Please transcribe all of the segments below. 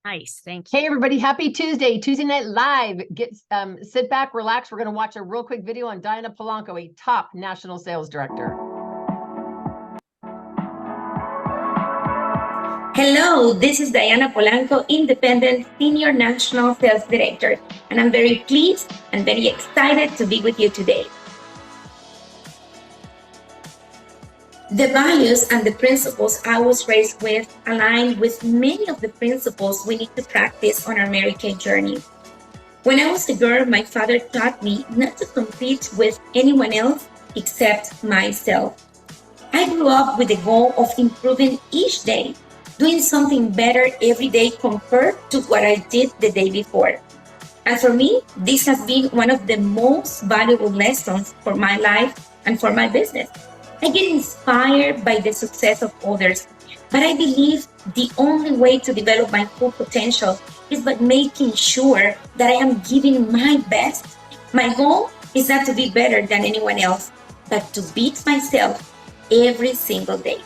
Nice. Thank you. Hey, everybody. Happy Tuesday, Tuesday Night Live. Sit back, relax. We're going to watch a real quick video on Diana Polanco, a top national sales director. Hello, this is Diana Polanco, Independent Senior National Sales Director, and I'm very pleased and very excited to be with you today. The values and the principles I was raised with align with many of the principles we need to practice on our Mary Kay journey. When I was a girl, my father taught me not to compete with anyone else except myself. I grew up with the goal of improving each day, doing something better every day compared to what I did the day before. And for me, this has been one of the most valuable lessons for my life and for my business. I get inspired by the success of others, but I believe the only way to develop my full potential is by making sure that I am giving my best. My goal is not to be better than anyone else, but to beat myself every single day.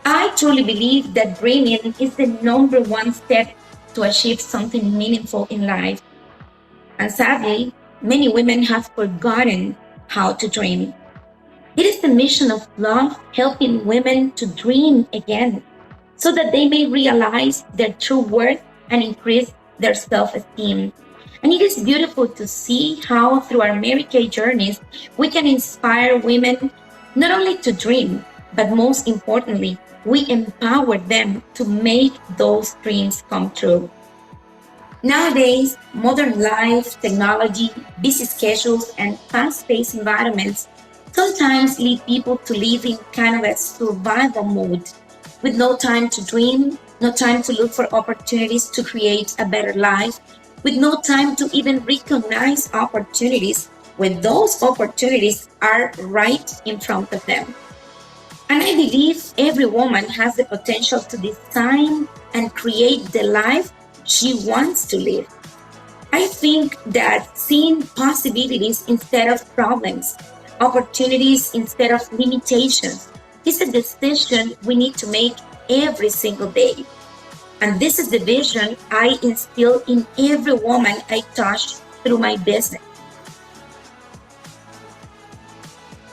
I truly believe that dreaming is the number one step to achieve something meaningful in life. And sadly, many women have forgotten how to dream. It is the mission of love helping women to dream again so that they may realize their true worth and increase their self-esteem. And it is beautiful to see how through our Mary Kay journeys, we can inspire women not only to dream, but most importantly, we empower them to make those dreams come true. Nowadays, modern life, technology, busy schedules, and fast-paced environments sometimes lead people to live in kind of a survival mode, with no time to dream, no time to look for opportunities to create a better life, with no time to even recognize opportunities when those opportunities are right in front of them. And I believe every woman has the potential to design and create the life she wants to live. I think that seeing possibilities instead of problems, opportunities instead of limitations, is a decision we need to make every single day. And this is the vision I instill in every woman I touch through my business.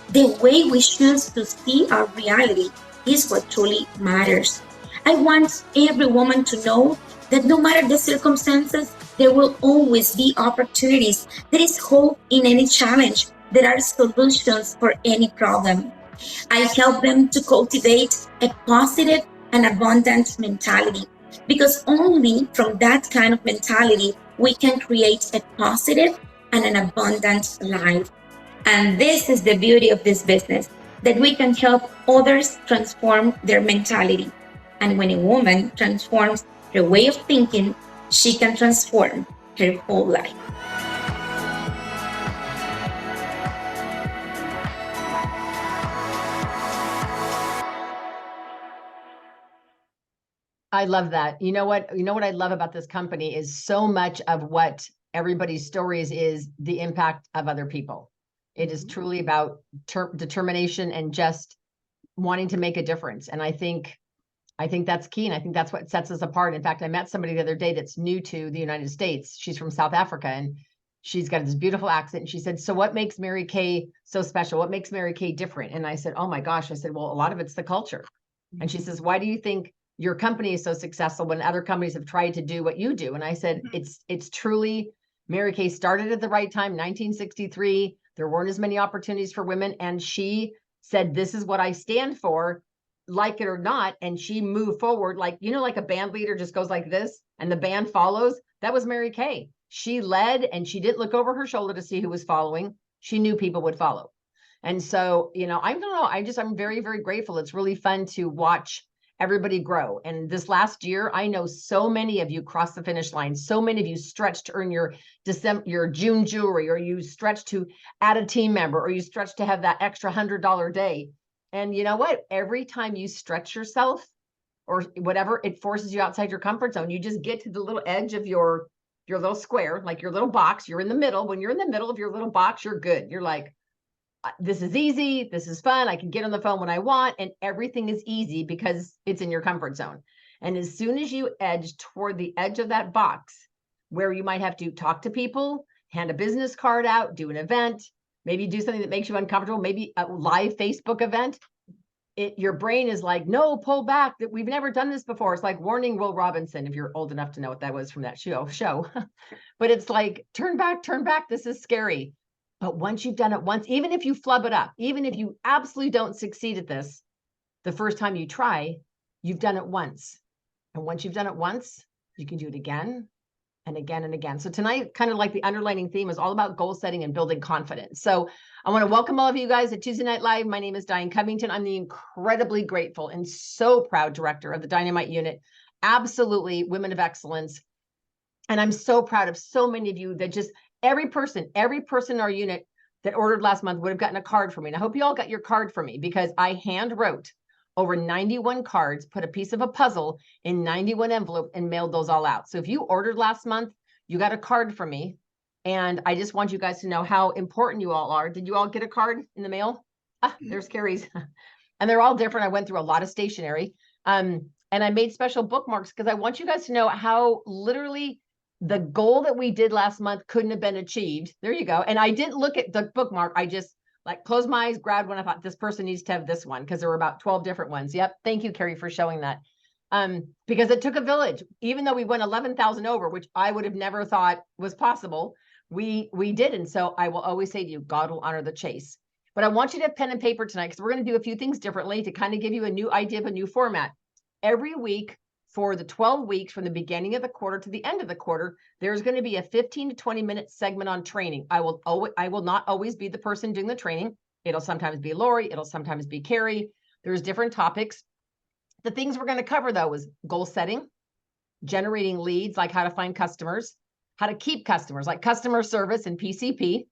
The way we choose to see our reality is what truly matters. I want every woman to know that no matter the circumstances, there will always be opportunities. There is hope in any challenge. There are solutions for any problem. I help them to cultivate a positive and abundant mentality because only from that kind of mentality we can create a positive and an abundant life. And this is the beauty of this business, that we can help others transform their mentality. And when a woman transforms her way of thinking, she can transform her whole life. I love that. You know what I love about this company is so much of what everybody's stories is the impact of other people. It is truly about determination and just wanting to make a difference. And I think that's key. And I think that's what sets us apart. In fact, I met somebody the other day that's new to the United States. She's from South Africa and she's got this beautiful accent. And she said, so what makes Mary Kay so special? What makes Mary Kay different? And I said, oh my gosh. I said, well, a lot of it's the culture. And she says, why do you think your company is so successful when other companies have tried to do what you do? And I said, it's truly, Mary Kay started at the right time, 1963. There weren't as many opportunities for women. And she said, this is what I stand for, like it or not. And she moved forward like, like a band leader just goes like this and the band follows. That was Mary Kay. She led and she didn't look over her shoulder to see who was following. She knew people would follow. And so, I don't know. I'm very, very grateful. It's really fun to watch everybody grow. And this last year, I know so many of you crossed the finish line. So many of you stretched to earn your June jewelry, or you stretched to add a team member, or you stretched to have that extra $100 day. And you know what? Every time you stretch yourself or whatever, it forces you outside your comfort zone. You just get to the little edge of your little square, like your little box. You're in the middle. When you're in the middle of your little box, you're good. You're like, this is easy. This is fun. I can get on the phone when I want, and everything is easy because it's in your comfort zone. And as soon as you edge toward the edge of that box where you might have to talk to people, hand a business card out, do an event, maybe do something that makes you uncomfortable, maybe a live Facebook event, your brain is like, no, pull back, that we've never done this before. It's like Warning Will Robinson, if you're old enough to know what that was from that show. But it's like, turn back, this is scary. But once you've done it once, even if you flub it up, even if you absolutely don't succeed at this the first time you try, you've done it once. And once you've done it once, you can do it again and again and again. So tonight, kind of like the underlining theme is all about goal setting and building confidence. So I want to welcome all of you guys at Tuesday Night Live. My name is Diane Covington. I'm the incredibly grateful and so proud director of the Dynamite Unit. Absolutely women of excellence. And I'm so proud of so many of you that just every person in our unit that ordered last month would have gotten a card from me. And I hope you all got your card from me because I hand wrote over 91 cards, put a piece of a puzzle in 91 envelopes and mailed those all out. So if you ordered last month, you got a card from me. And I just want you guys to know how important you all are. Did you all get a card in the mail? There's Carrie's. And they're all different. I went through a lot of stationery. And I made special bookmarks because I want you guys to know how literally the goal that we did last month couldn't have been achieved. There you go. And I didn't look at the bookmark. I just like closed my eyes, grabbed one. I thought this person needs to have this one because there were about 12 different ones. Yep. Thank you, Carrie, for showing that. Because it took a village, even though we went 11,000 over, which I would have never thought was possible. We did. And so I will always say to you, God will honor the chase. But I want you to have pen and paper tonight because we're going to do a few things differently to kind of give you a new idea of a new format. Every week for the 12 weeks from the beginning of the quarter to the end of the quarter, there's going to be a 15 to 20 minute segment on training. I will not always be the person doing the training. It'll sometimes be Lori. It'll sometimes be Carrie. There's different topics. The things we're going to cover though is goal setting, generating leads, like how to find customers, how to keep customers, like customer service and PCP.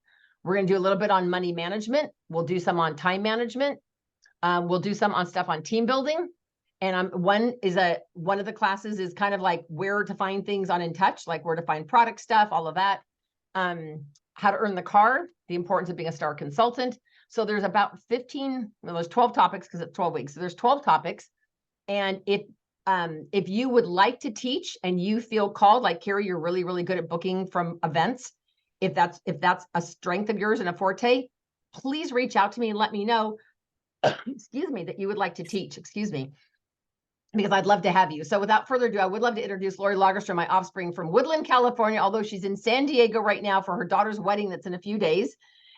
We're going to do a little bit on money management. We'll do some on time management. We'll do some on stuff on team building. And one of the classes is kind of like where to find things on In Touch, like where to find product stuff, all of that. How to earn the car, the importance of being a star consultant. So there's about 15, well, there's 12 topics because it's 12 weeks. So there's 12 topics. And if you would like to teach and you feel called, like Carrie, you're really, really good at booking from events. If that's a strength of yours and a forte, please reach out to me and let me know, excuse me, that you would like to teach, because I'd love to have you. So without further ado, I would love to introduce Lori Lagerstrom, my offspring from Woodland, California, although she's in San Diego right now for her daughter's wedding that's in a few days.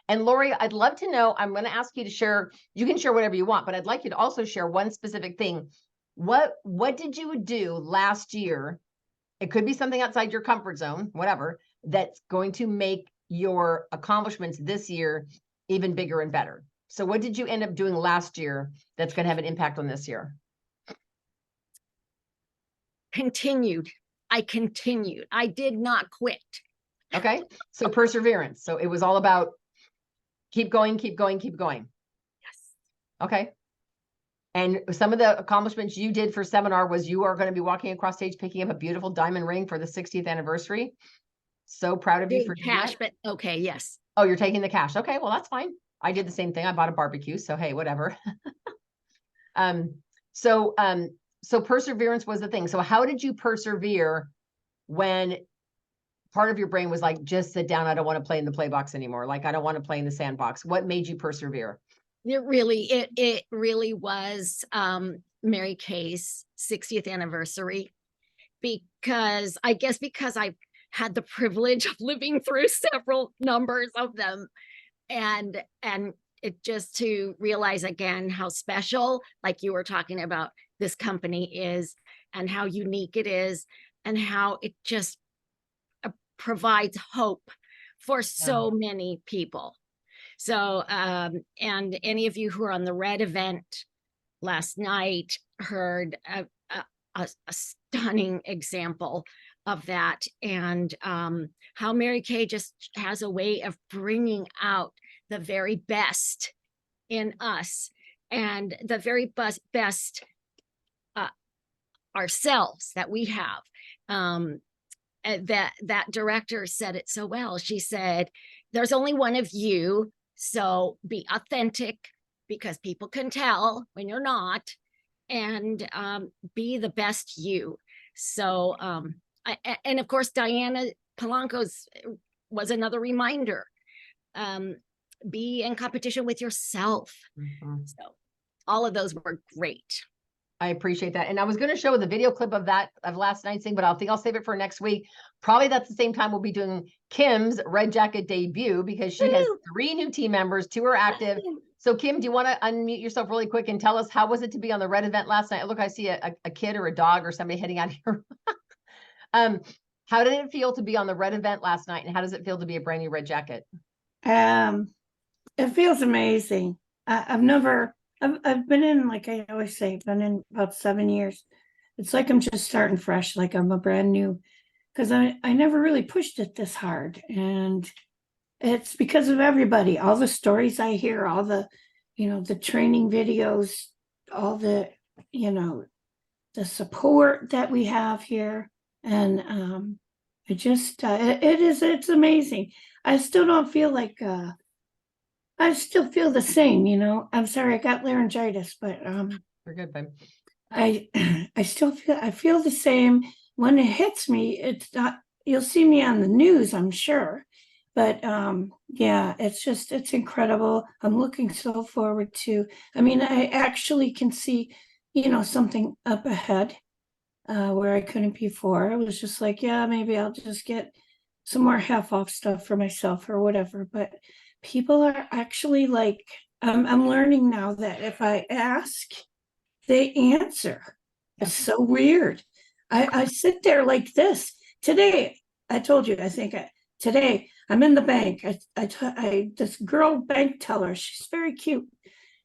And Lori, I'd love to know, I'm going to ask you to share, you can share whatever you want, but I'd like you to also share one specific thing. What did you do last year? It could be something outside your comfort zone, whatever, that's going to make your accomplishments this year even bigger and better. So what did you end up doing last year that's going to have an impact on this year? I continued. I did not quit. Okay. So perseverance. So it was all about keep going, keep going, keep going. Yes. Okay. And some of the accomplishments you did for seminar was you are going to be walking across stage, picking up a beautiful diamond ring for the 60th anniversary. So proud of you for cash, but okay. Yes. Oh, you're taking the cash. Okay. Well, that's fine. I did the same thing. I bought a barbecue. So, hey, whatever. So perseverance was the thing. So how did you persevere when part of your brain was like, just sit down. I don't want to play in the play box anymore. Like, I don't want to play in the sandbox. What made you persevere? It really was Mary Kay's 60th anniversary, because I've had the privilege of living through several numbers of them, and it just to realize again how special, like you were talking about, this company is, and how unique it is, and how it just provides hope for so many people. So, and any of you who are on the Red event last night heard a stunning example of that, and how Mary Kay just has a way of bringing out the very best in us, and the very best ourselves that we have. That director said it so well. She said, there's only one of you So be authentic, because people can tell when you're not, and be the best you. So, and of course, Diana Polanco's was another reminder. Be in competition with yourself. So all of those were great. I appreciate that. And I was going to show the video clip of last night's thing, but I'll save it for next week. Probably that's the same time we'll be doing Kim's Red Jacket debut, because she has 3 new team members, 2 are active. So Kim, do you want to unmute yourself really quick and tell us, how was it to be on the Red event last night? Look, I see a kid or a dog or somebody heading out here. How did it feel to be on the Red event last night? And how does it feel to be a brand new Red Jacket? It feels amazing. I've been in, like I always say, been in about 7 years. It's like I'm just starting fresh, like I'm a brand new, because I never really pushed it this hard. And it's because of everybody, all the stories I hear, all the, the training videos, all the, the support that we have here. And it's amazing. I still don't feel like, I still feel the same, I'm sorry, I got laryngitis, but We're good, babe. I feel the same. When it hits me, it's not, you'll see me on the news, I'm sure. But yeah, it's incredible. I'm looking so forward to, I actually can see, something up ahead where I couldn't before. It was just like, yeah, maybe I'll just get some more half off stuff for myself or whatever. But people are actually like, I'm learning now that if I ask, they answer. It's so weird. I sit there like this. Today, I told you, today I'm in the bank. This girl bank teller, she's very cute.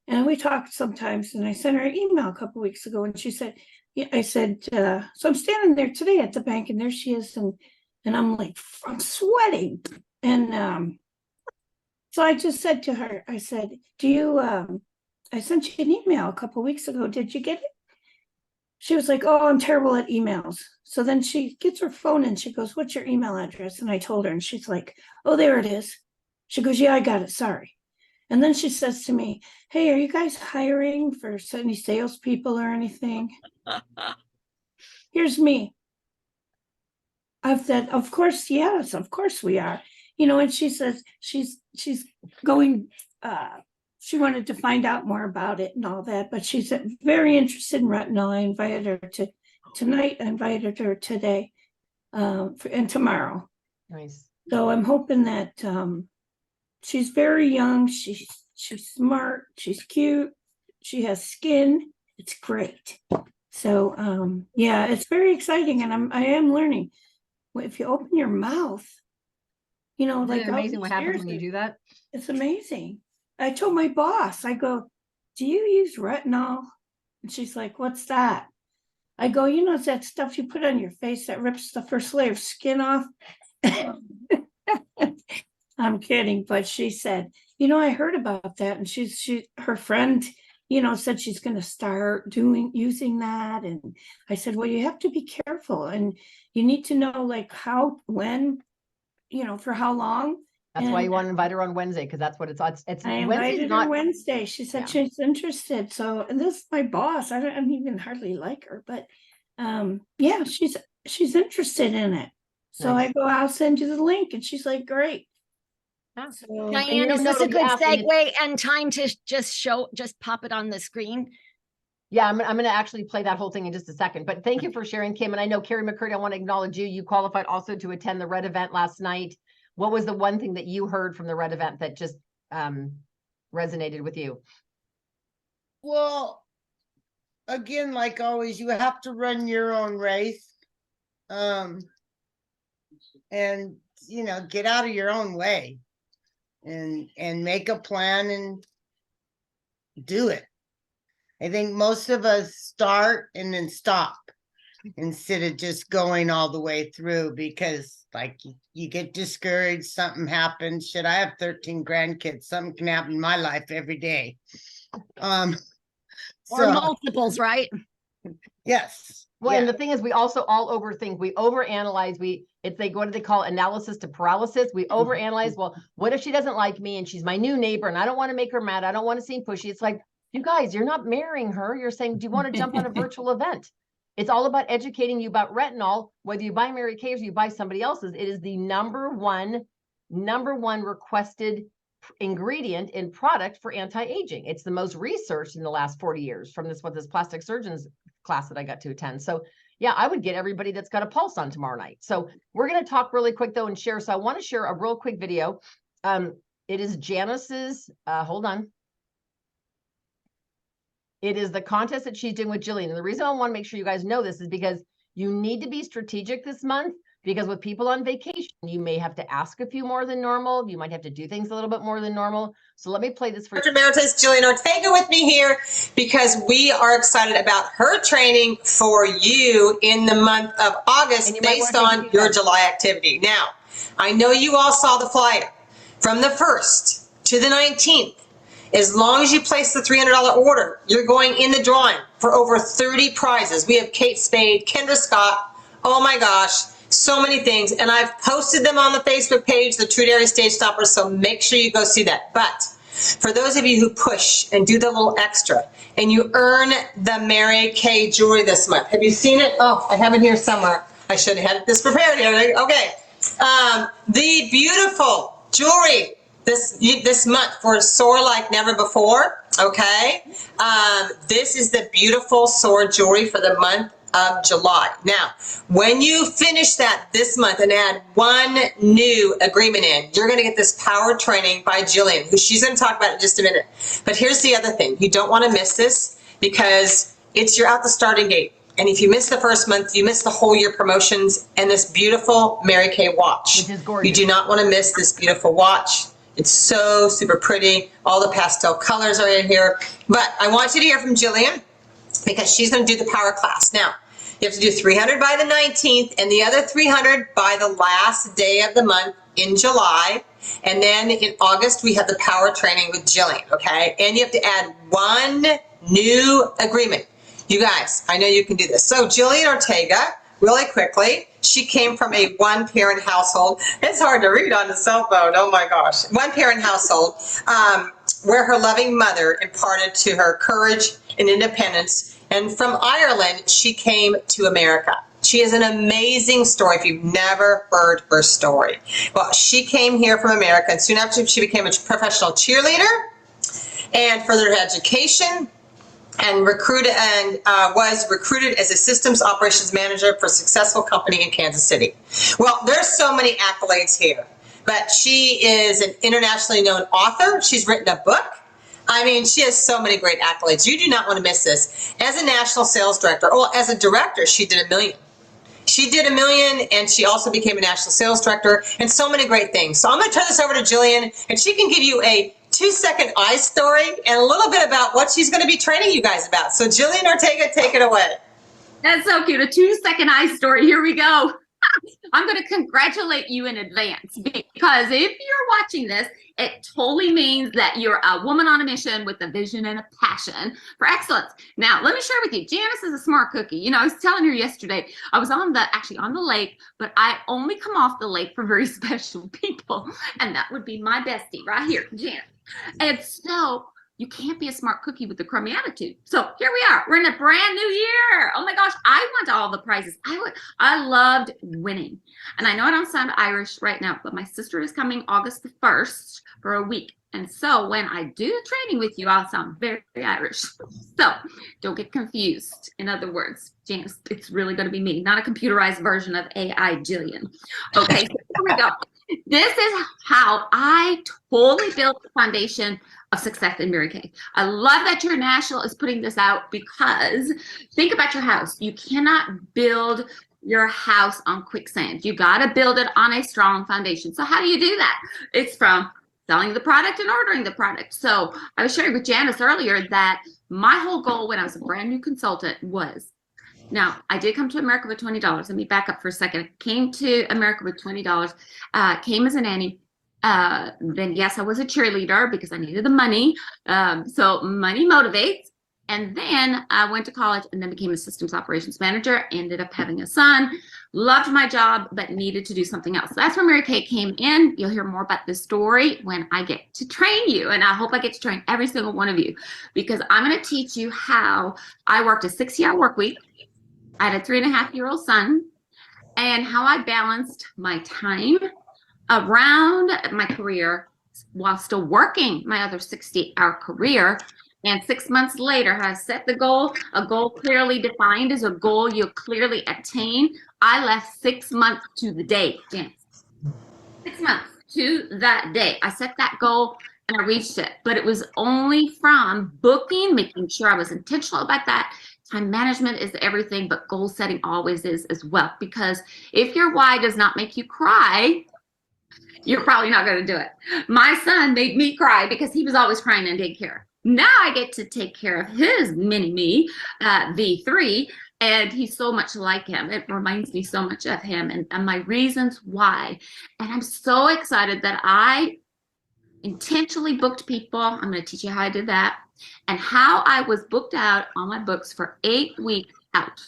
And we talked sometimes, and I sent her an email a couple weeks ago, and she said, yeah, I said, so I'm standing there today at the bank, and there she is, and I'm like, I'm sweating. And so I just said to her, I said, I sent you an email a couple weeks ago. Did you get it? She was like, oh, I'm terrible at emails. So then she gets her phone and she goes, what's your email address? And I told her, and she's like, oh, there it is. She goes, yeah, I got it. Sorry. And then she says to me, hey, are you guys hiring for any salespeople or anything? Here's me. I've said, of course, yes, of course we are. And she says she's going, she wanted to find out more about it and all that, but she's very interested in retinol. I invited her to tonight. I invited her today and tomorrow. Nice. So I'm hoping that she's very young. She's smart. She's cute. She has skin. It's great. So yeah, it's very exciting, and I am learning. If you open your mouth, like amazing what happens when you do that. It's amazing. I told my boss, I go, do you use retinol? And she's like, what's that? I go, it's that stuff you put on your face that rips the first layer of skin off. I'm kidding, but she said, I heard about that, and her friend, said she's going to start using that. And I said, well, you have to be careful, and you need to know like how, when, for how long. That's why you want to invite her on Wednesday, because that's what it's I invited her Wednesday. She said she's interested. So, and this is my boss. I don't even hardly like her, but yeah, she's interested in it. So Nice. I go, I'll send you the link, and she's like, great. So, Diane, is this a good segue and time to just pop it on the screen? Yeah, I'm going to actually play that whole thing in just a second. But thank you for sharing, Kim. And I know Carrie McCurdy, I want to acknowledge you. You qualified also to attend the Red event last night. What was the one thing that you heard from the Red event that just resonated with you? Well, again, like always, you have to run your own race. And, get out of your own way and make a plan and do it. I think most of us start and then stop instead of just going all the way through, because like you get discouraged, something happens. Shit, I have 13 grandkids. Something can happen in my life every day. Or multiples, right? Yes. Well, Yeah. and the thing is, we also all overthink. We overanalyze. What do they call it? Analysis to paralysis. We overanalyze. Well, what if she doesn't like me and she's my new neighbor and I don't want to make her mad? I don't want to seem pushy. It's like, you guys, you're not marrying her. You're saying, do you want to jump on a virtual event? It's all about educating you about retinol. Whether you buy Mary Kay's or you buy somebody else's, it is the number one requested ingredient in product for anti-aging. It's the most researched in the last 40 years from this plastic surgeons class that I got to attend. So yeah, I would get everybody that's got a pulse on tomorrow night. So we're going to talk really quick though and share. So I want to share a real quick video. It is Janice's, hold on. It is the contest that she's doing with Jillian. And the reason I want to make sure you guys know this is because you need to be strategic this month, because with people on vacation, you may have to ask a few more than normal. You might have to do things a little bit more than normal. So let me play this for you. Dr. Emeritus Jillian Ortega with me here because we are excited about her training for you in the month of August based on your July activity. Now, I know you all saw the flyer from the 1st to the 19th. As long as you place the $300 order, you're going in the drawing for over 30 prizes. We have Kate Spade, Kendra Scott, oh my gosh, so many things. And I've posted them on the Facebook page, the True Dairy Stage Stoppers, so make sure you go see that. But for those of you who push and do the little extra and you earn the Mary Kay jewelry this month, have you seen it? Oh, I have it here somewhere. I should have had this prepared here. Okay. The beautiful jewelry this month for Soar Like Never Before, okay? This is the beautiful Soar jewelry for the month of July. Now, when you finish that this month and add one new agreement in, you're going to get this power training by Jillian, who she's going to talk about in just a minute. But here's the other thing. You don't want to miss this because you're out the starting gate. And if you miss the first month, you miss the whole year promotions and this beautiful Mary Kay watch. Which is gorgeous. You do not want to miss this beautiful watch. It's so super pretty. All the pastel colors are in here. But I want you to hear from Jillian because she's going to do the power class. Now, you have to do 300 by the 19th and the other 300 by the last day of the month in July. And then in August, we have the power training with Jillian, okay? And you have to add one new agreement. You guys, I know you can do this. So Jillian Ortega, really quickly, she came from a one-parent household. It's hard to read on the cell phone, oh my gosh. One-parent household where her loving mother imparted to her courage and independence. And from Ireland, she came to America. She has an amazing story if you've never heard her story. Well, she came here from America, and soon after she became a professional cheerleader and furthered her education, and was recruited as a systems operations manager for a successful company in Kansas City. Well, there's so many accolades here, but she is an internationally known author. She's written a book. I mean, she has so many great accolades. You do not want to miss this. As a national sales director, or as a director, she did $1 million. She did $1 million, and she also became a national sales director, and so many great things. So I'm going to turn this over to Jillian, and she can give you a 2-second eye story and a little bit about what she's going to be training you guys about. So Jillian Ortega, take it away. That's so cute. A 2-second eye story. Here we go. I'm going to congratulate you in advance because if you're watching this, it totally means that you're a woman on a mission with a vision and a passion for excellence. Now, let me share with you, Janice is a smart cookie. You know, I was telling her yesterday, I was actually on the lake, but I only come off the lake for very special people. And that would be my bestie right here, Janice. And so you can't be a smart cookie with a crummy attitude. So here we are. We're in a brand new year. Oh my gosh, I want all the prizes. I loved winning. And I know I don't sound Irish right now, but my sister is coming August the 1st for a week. And so when I do the training with you, I'll sound very, very Irish. So don't get confused. In other words, Janice, it's really going to be me, not a computerized version of AI Jillian. Okay, so here we go. This is how I totally built the foundation of success in Mary Kay. I love that your national is putting this out because think about your house. You cannot build your house on quicksand. You got to build it on a strong foundation. So how do you do that? It's from selling the product and ordering the product. So I was sharing with Janice earlier that my whole goal when I was a brand new consultant was, now, I did come to America with $20. Let me back up for a second. I came to America with $20, came as a nanny. Then, yes, I was a cheerleader because I needed the money. So money motivates. And then I went to college and then became a systems operations manager, ended up having a son, loved my job, but needed to do something else. That's where Mary Kay came in. You'll hear more about this story when I get to train you. And I hope I get to train every single one of you, because I'm going to teach you how I worked a 60-hour work week. I had a 3.5-year-old son, and how I balanced my time around my career while still working my other 60-hour career. And 6 months later, I set the goal, a goal clearly defined is a goal you'll clearly attain. I left 6 months to the day, Janice. 6 months to that day. I set that goal and I reached it, but it was only from booking, making sure I was intentional about that. Time management is everything, but goal setting always is as well. Because if your why does not make you cry, you're probably not going to do it. My son made me cry because he was always crying in daycare. Now I get to take care of his mini me, V3, and he's so much like him. It reminds me so much of him and my reasons why. And I'm so excited that I intentionally booked people. I'm going to teach you how I did that and how I was booked out on my books for 8 weeks out.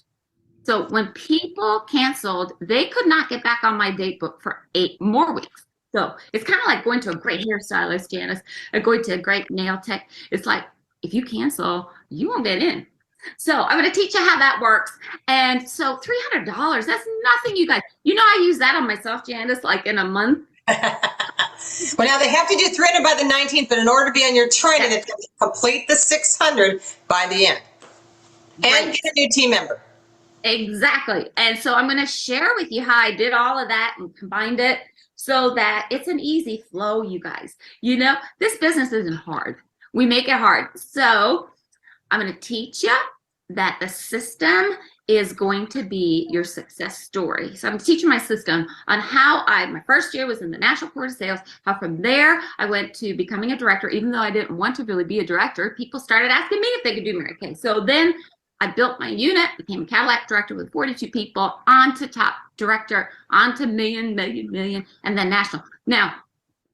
So when people canceled, they could not get back on my date book for 8 more weeks. So it's kind of like going to a great hairstylist, Janice, or going to a great nail tech. It's like, if you cancel, you won't get in. So I'm going to teach you how that works. And so $300, that's nothing, you guys. You know, I use that on myself, Janice, like in a month. Well, now they have to do 300 by the 19th, but in order to be on your training, they have to complete the 600 by the end. And Right. get a new team member. Exactly. And so I'm going to share with you how I did all of that and combined it so that it's an easy flow, you guys. You know, this business isn't hard. We make it hard. So I'm going to teach you that the system is going to be your success story. So I'm teaching my system on how my first year was in the National Court of Sales, how from there I went to becoming a director, even though I didn't want to really be a director. People started asking me if they could do Mary Kay. So then I built my unit, became a Cadillac director with 42 people, on to top director, on to million, and then national. Now,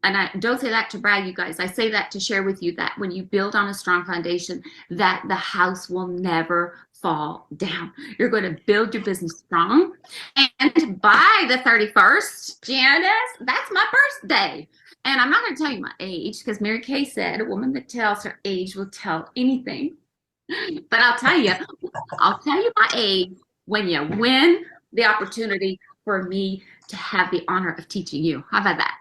and I don't say that to brag, you guys. I say that to share with you that when you build on a strong foundation, that the house will never fall down. You're going to build your business strong. And by the 31st, Janice, that's my birthday. And I'm not going to tell you my age because Mary Kay said a woman that tells her age will tell anything. But I'll tell you my age when you win the opportunity for me to have the honor of teaching you. How about that?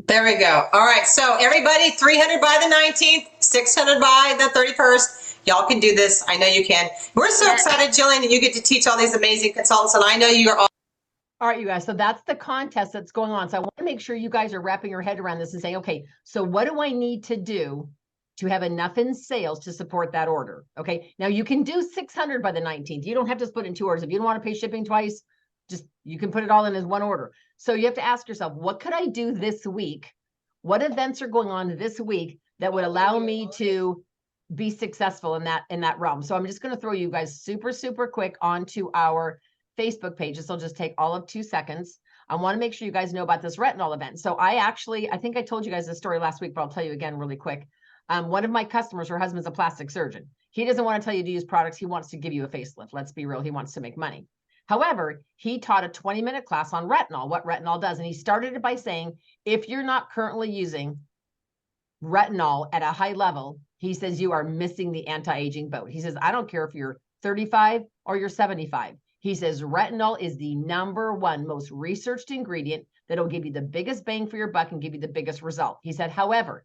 There we go. All right. So everybody, 300 by the 19th, 600 by the 31st. Y'all can do this. I know you can. We're so excited, Jillian, that you get to teach all these amazing consultants. And I know you are all. All right, you guys. So that's the contest that's going on. So I want to make sure you guys are wrapping your head around this and saying, okay, so what do I need to do to have enough in sales to support that order? Okay. Now you can do 600 by the 19th. You don't have to split in 2 orders. If you don't want to pay shipping twice, just, you can put it all in as one order. So you have to ask yourself, what could I do this week? What events are going on this week that would allow me to be successful in that realm? So I'm just going to throw you guys super quick onto our Facebook page. This will just take all of 2 seconds. I want to make sure you guys know about this retinol event. So I think I told you guys this story last week, but I'll tell you again really quick. One of my customers, her husband's a plastic surgeon. He doesn't want to tell you to use products. He wants to give you a facelift. Let's be real. He wants to make money. However, he taught a 20-minute class on retinol, what retinol does. And he started it by saying, if you're not currently using retinol at a high level, he says you are missing the anti-aging boat. He says, I don't care if you're 35 or you're 75. He says retinol is the #1 most researched ingredient that'll give you the biggest bang for your buck and give you the biggest result. He said, however,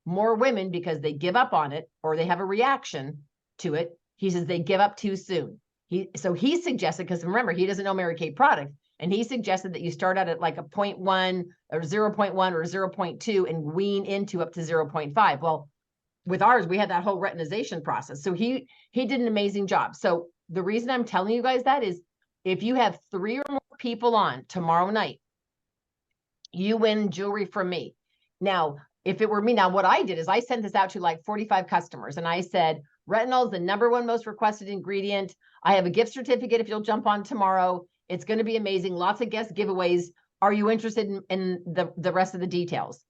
more women, because they give up on it or they have a reaction to it, he says they give up too soon. So he suggested, because remember, he doesn't know Mary Kay product, and he suggested that you start out at like a 0.1 or 0.1 or 0.2 and wean into up to 0.5. Well, with ours, we had that whole retinization process. So he did an amazing job. So the reason I'm telling you guys that is if you have 3 or more people on tomorrow night, you win jewelry from me. Now, if it were me, now what I did is I sent this out to like 45 customers and I said, retinol is the #1 most requested ingredient. I have a gift certificate if you'll jump on tomorrow. It's going to be amazing. Lots of guest giveaways. Are you interested in the rest of the details?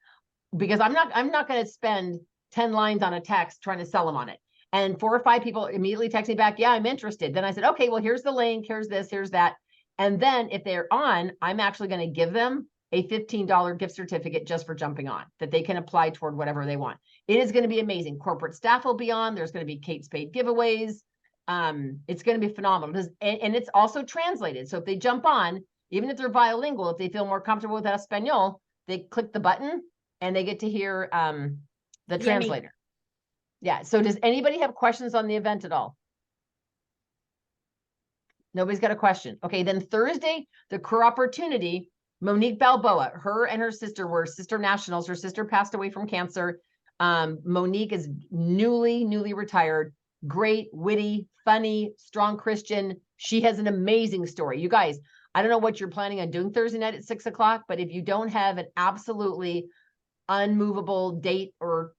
Because I'm not going to spend 10 lines on a text trying to sell them on it. And 4 or 5 people immediately text me back, yeah, I'm interested. Then I said, okay, well, here's the link, here's this, here's that. And then if they're on, I'm actually going to give them a $15 gift certificate just for jumping on that they can apply toward whatever they want. It is going to be amazing. Corporate staff will be on. There's going to be Kate Spade giveaways. It's going to be phenomenal. And it's also translated. So if they jump on, even if they're bilingual, if they feel more comfortable with Espanol, they click the button and they get to hear the translator. Yeah. So does anybody have questions on the event at all? Nobody's got a question. Okay, then Thursday, the career opportunity, Monique Balboa, her and her sister were sister nationals. Her sister passed away from cancer. Monique is newly retired, great, witty, funny, strong Christian. She has an amazing story. You guys, I don't know what you're planning on doing Thursday night at 6 o'clock, but if you don't have an absolutely unmovable date or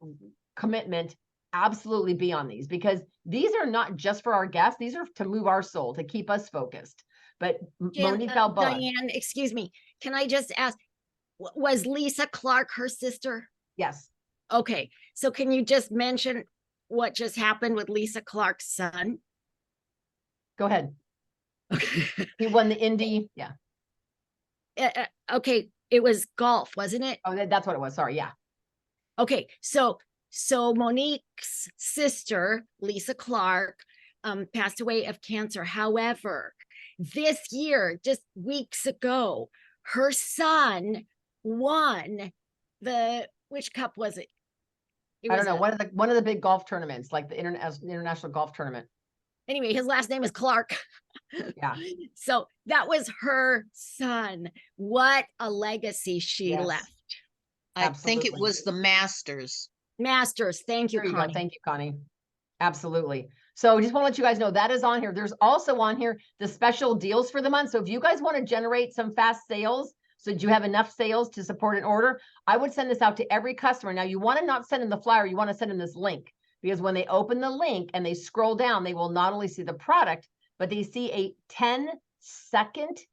commitment, absolutely be on these, because these are not just for our guests. These are to move our soul, to keep us focused. But Monique Balboa. Diane, excuse me. Can I just ask, was Lisa Clark her sister? Yes. Okay. So can you just mention what just happened with Lisa Clark's son? Go ahead. Okay. He won the Indy. Yeah. Okay. It was golf, wasn't it? Oh, that's what it was. Sorry. Yeah. Okay. So Monique's sister, Lisa Clark, passed away of cancer. However, this year, just weeks ago, her son won which cup was it? I don't know. One of the big golf tournaments, like the international golf tournament. Anyway, his last name is Clark. Yeah. So that was her son. What a legacy she left. I think it was the Masters. Masters. Thank you, There you Connie. go. Thank you, Connie. Absolutely. So just want to let you guys know that is on here. There's also on here the special deals for the month. So if you guys want to generate some fast sales, so that you have enough sales to support an order, I would send this out to every customer. Now you want to not send them the flyer, you want to send them this link, because when they open the link and they scroll down, they will not only see the product, but they see a 10-second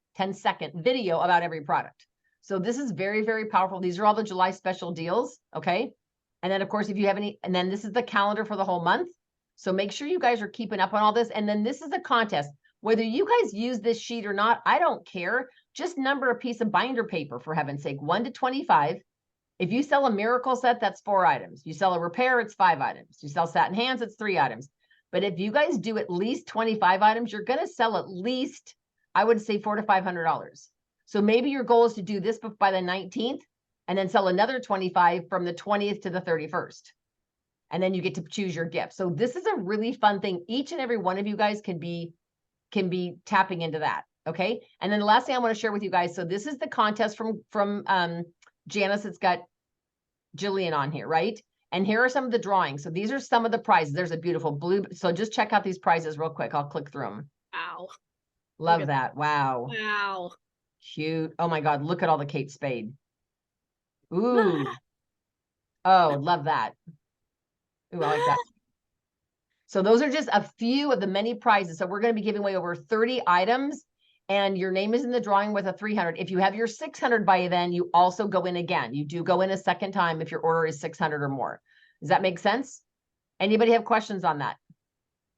video about every product. So this is very, very powerful. These are all the July special deals. Okay. And then of course, if you have any, and then this is the calendar for the whole month. So make sure you guys are keeping up on all this. And then this is a contest. Whether you guys use this sheet or not, I don't care. Just number a piece of binder paper, for heaven's sake, 1 to 25. If you sell a miracle set, that's 4 items. You sell a repair, it's 5 items. You sell satin hands, it's 3 items. But if you guys do at least 25 items, you're going to sell at least, I would say, $400 to $500. So maybe your goal is to do this by the 19th and then sell another 25 from the 20th to the 31st. And then you get to choose your gift. So this is a really fun thing. Each and every one of you guys can be tapping into that. Okay. And then the last thing I want to share with you guys. So this is the contest from Janice. It's got Jillian on here, right? And here are some of the drawings. So these are some of the prizes. There's a beautiful blue. So just check out these prizes real quick. I'll click through them. Wow. Love that. Wow. Wow. Cute. Oh my God. Look at all the Kate Spade. Ooh. Oh, love that. Ooh, I like that. So those are just a few of the many prizes. So we're going to be giving away over 30 items, and your name is in the drawing with a 300. If you have your 600 by then, you also go in again. You do go in a second time if your order is 600 or more. Does that make sense? Anybody have questions on that?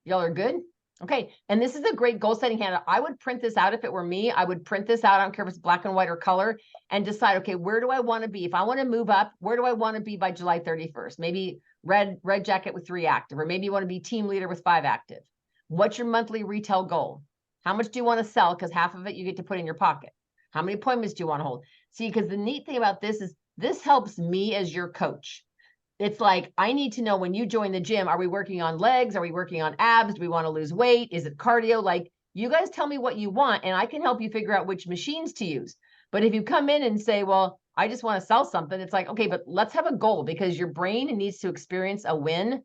Y'all are good? Okay. And this is a great goal setting handout. I would print this out if it were me. I would print this out. I don't care if it's black and white or color, and decide, okay, where do I want to be? If I want to move up, where do I want to be by July 31st? Maybe red jacket with 3 active, or maybe you want to be team leader with 5 active. What's your monthly retail goal? How much do you want to sell? Because half of it you get to put in your pocket. How many appointments do you want to hold? See, because the neat thing about this is this helps me as your coach. It's like, I need to know when you join the gym, are we working on legs? Are we working on abs? Do we want to lose weight? Is it cardio? Like, you guys tell me what you want, and I can help you figure out which machines to use. But if you come in and say, well, I just want to sell something, it's like, okay, but let's have a goal, because your brain needs to experience a win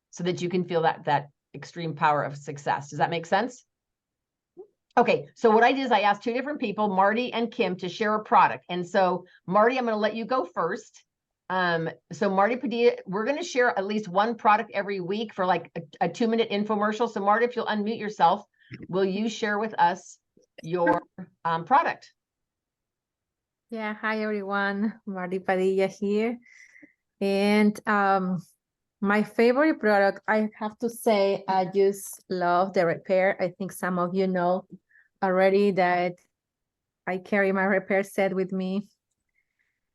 so that you can feel that extreme power of success. Does that make sense? Okay, so what I did is I asked 2 different people, Marty and Kim, to share a product. And so Marty, I'm going to let you go first. So Marty Padilla, we're going to share at least 1 product every week for like a 2-minute infomercial. So Marty, if you'll unmute yourself, will you share with us your product? Yeah, hi everyone, Marty Padilla here. And My favorite product, I have to say, I just love the repair. I think some of you know already that I carry my repair set with me.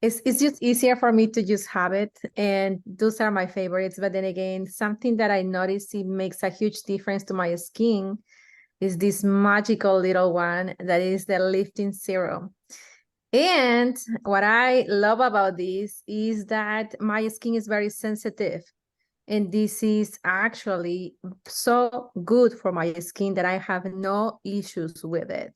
It's just easier for me to just have it, and those are my favorites. But then again, something that I notice it makes a huge difference to my skin is this magical little one that is the lifting serum. And what I love about this is that my skin is very sensitive. And this is actually so good for my skin that I have no issues with it.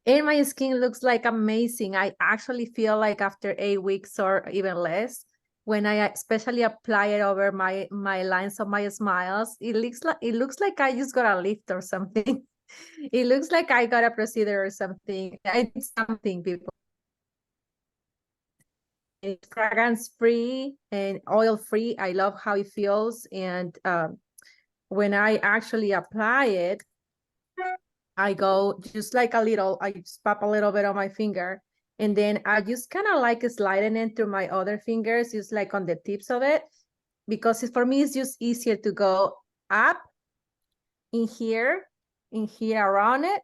And my skin looks like amazing. I actually feel like after 8 weeks or even less, when I especially apply it over my lines of my smiles, it looks like I just got a lift or something. It looks like I got a procedure or something. I did something, people. It's fragrance free and oil free. I love how it feels. And when I actually apply it, I go just like I just pop a little bit on my finger, and then I just kind of like sliding it through my other fingers, just like on the tips of it, because for me, it's just easier to go up in here around it.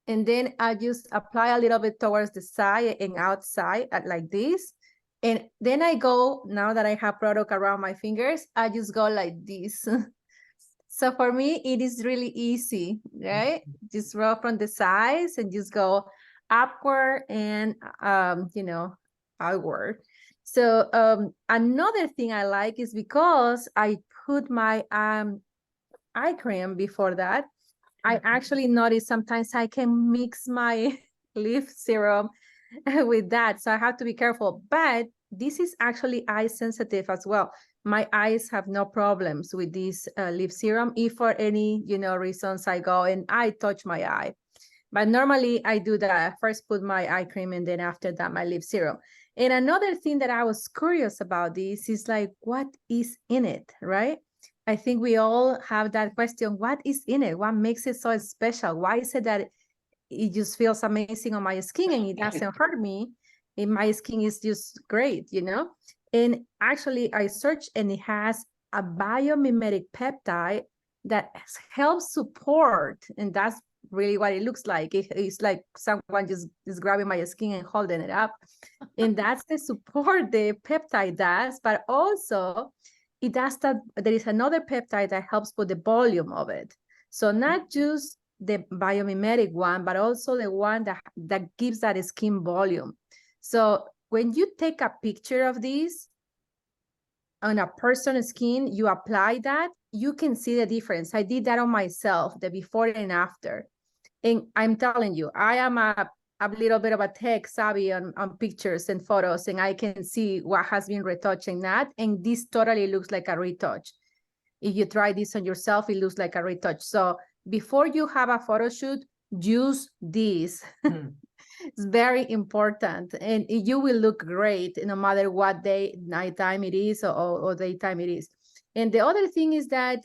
And then I just apply a little bit towards the side and outside like this. And then I go, now that I have product around my fingers, I just go like this. So for me, it is really easy, right? Just roll from the sides and just go upward and, outward. So another thing I like is because I put my eye cream before that, I actually notice sometimes I can mix my leaf serum with that. So I have to be careful, but this is actually eye sensitive as well. My eyes have no problems with this lip serum. If for any, reasons I go and I touch my eye, but normally I do that. I first put my eye cream and then after that, my lip serum. And another thing that I was curious about this is like, what is in it, right? I think we all have that question. What is in it? What makes it so special? Why is it that it just feels amazing on my skin and it doesn't hurt me? And my skin is just great, And actually I searched and it has a biomimetic peptide that helps support, and that's really what it looks like. It's like someone just is grabbing my skin and holding it up. And that's the support the peptide does, but also it does that. There is another peptide that helps with the volume of it. So not just the biomimetic one, but also the one that gives that skin volume. So when you take a picture of this on a person's skin, you apply that, you can see the difference. I did that on myself, the before and after. And I'm telling you, I am a little bit of a tech savvy on pictures and photos, and I can see what has been retouched and not. And this totally looks like a retouch. If you try this on yourself, it looks like a retouch. So before you have a photo shoot, use this. It's very important, and you will look great no matter what day, nighttime it is or daytime it is. And the other thing is that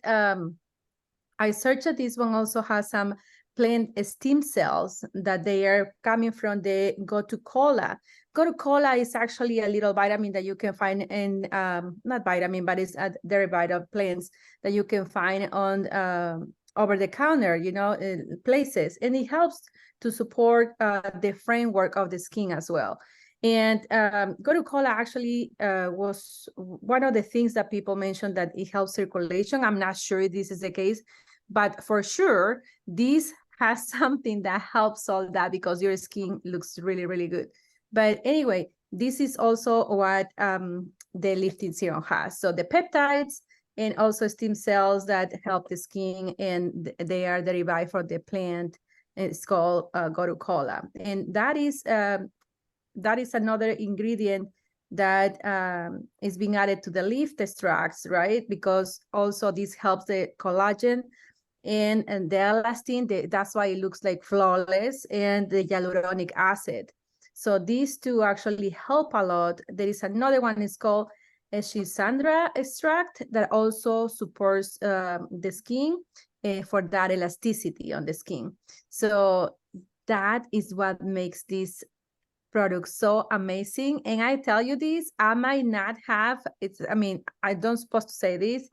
I searched that this one also has some plant stem cells that they are coming from the gotu kola. Gotu kola is actually a little vitamin that you can find in, not vitamin, but it's a derivative of plants that you can find on over the counter, places. And it helps to support the framework of the skin as well. And gotu kola actually was one of the things that people mentioned that it helps circulation. I'm not sure if this is the case, but for sure, this has something that helps all that because your skin looks really, really good. But anyway, this is also what the lifting serum has. So the peptides and also stem cells that help the skin, and they are derived from the plant. It's called gotu kola. And that is another ingredient that is being added to the leaf extracts, right? Because also this helps the collagen and the elastin, that's why it looks like flawless, and the hyaluronic acid. So these two actually help a lot. There is another one, it's called Schisandra extract that also supports the skin for that elasticity on the skin. So that is what makes this product so amazing. And I tell you this, I might not have, I mean, I don't supposed to say this.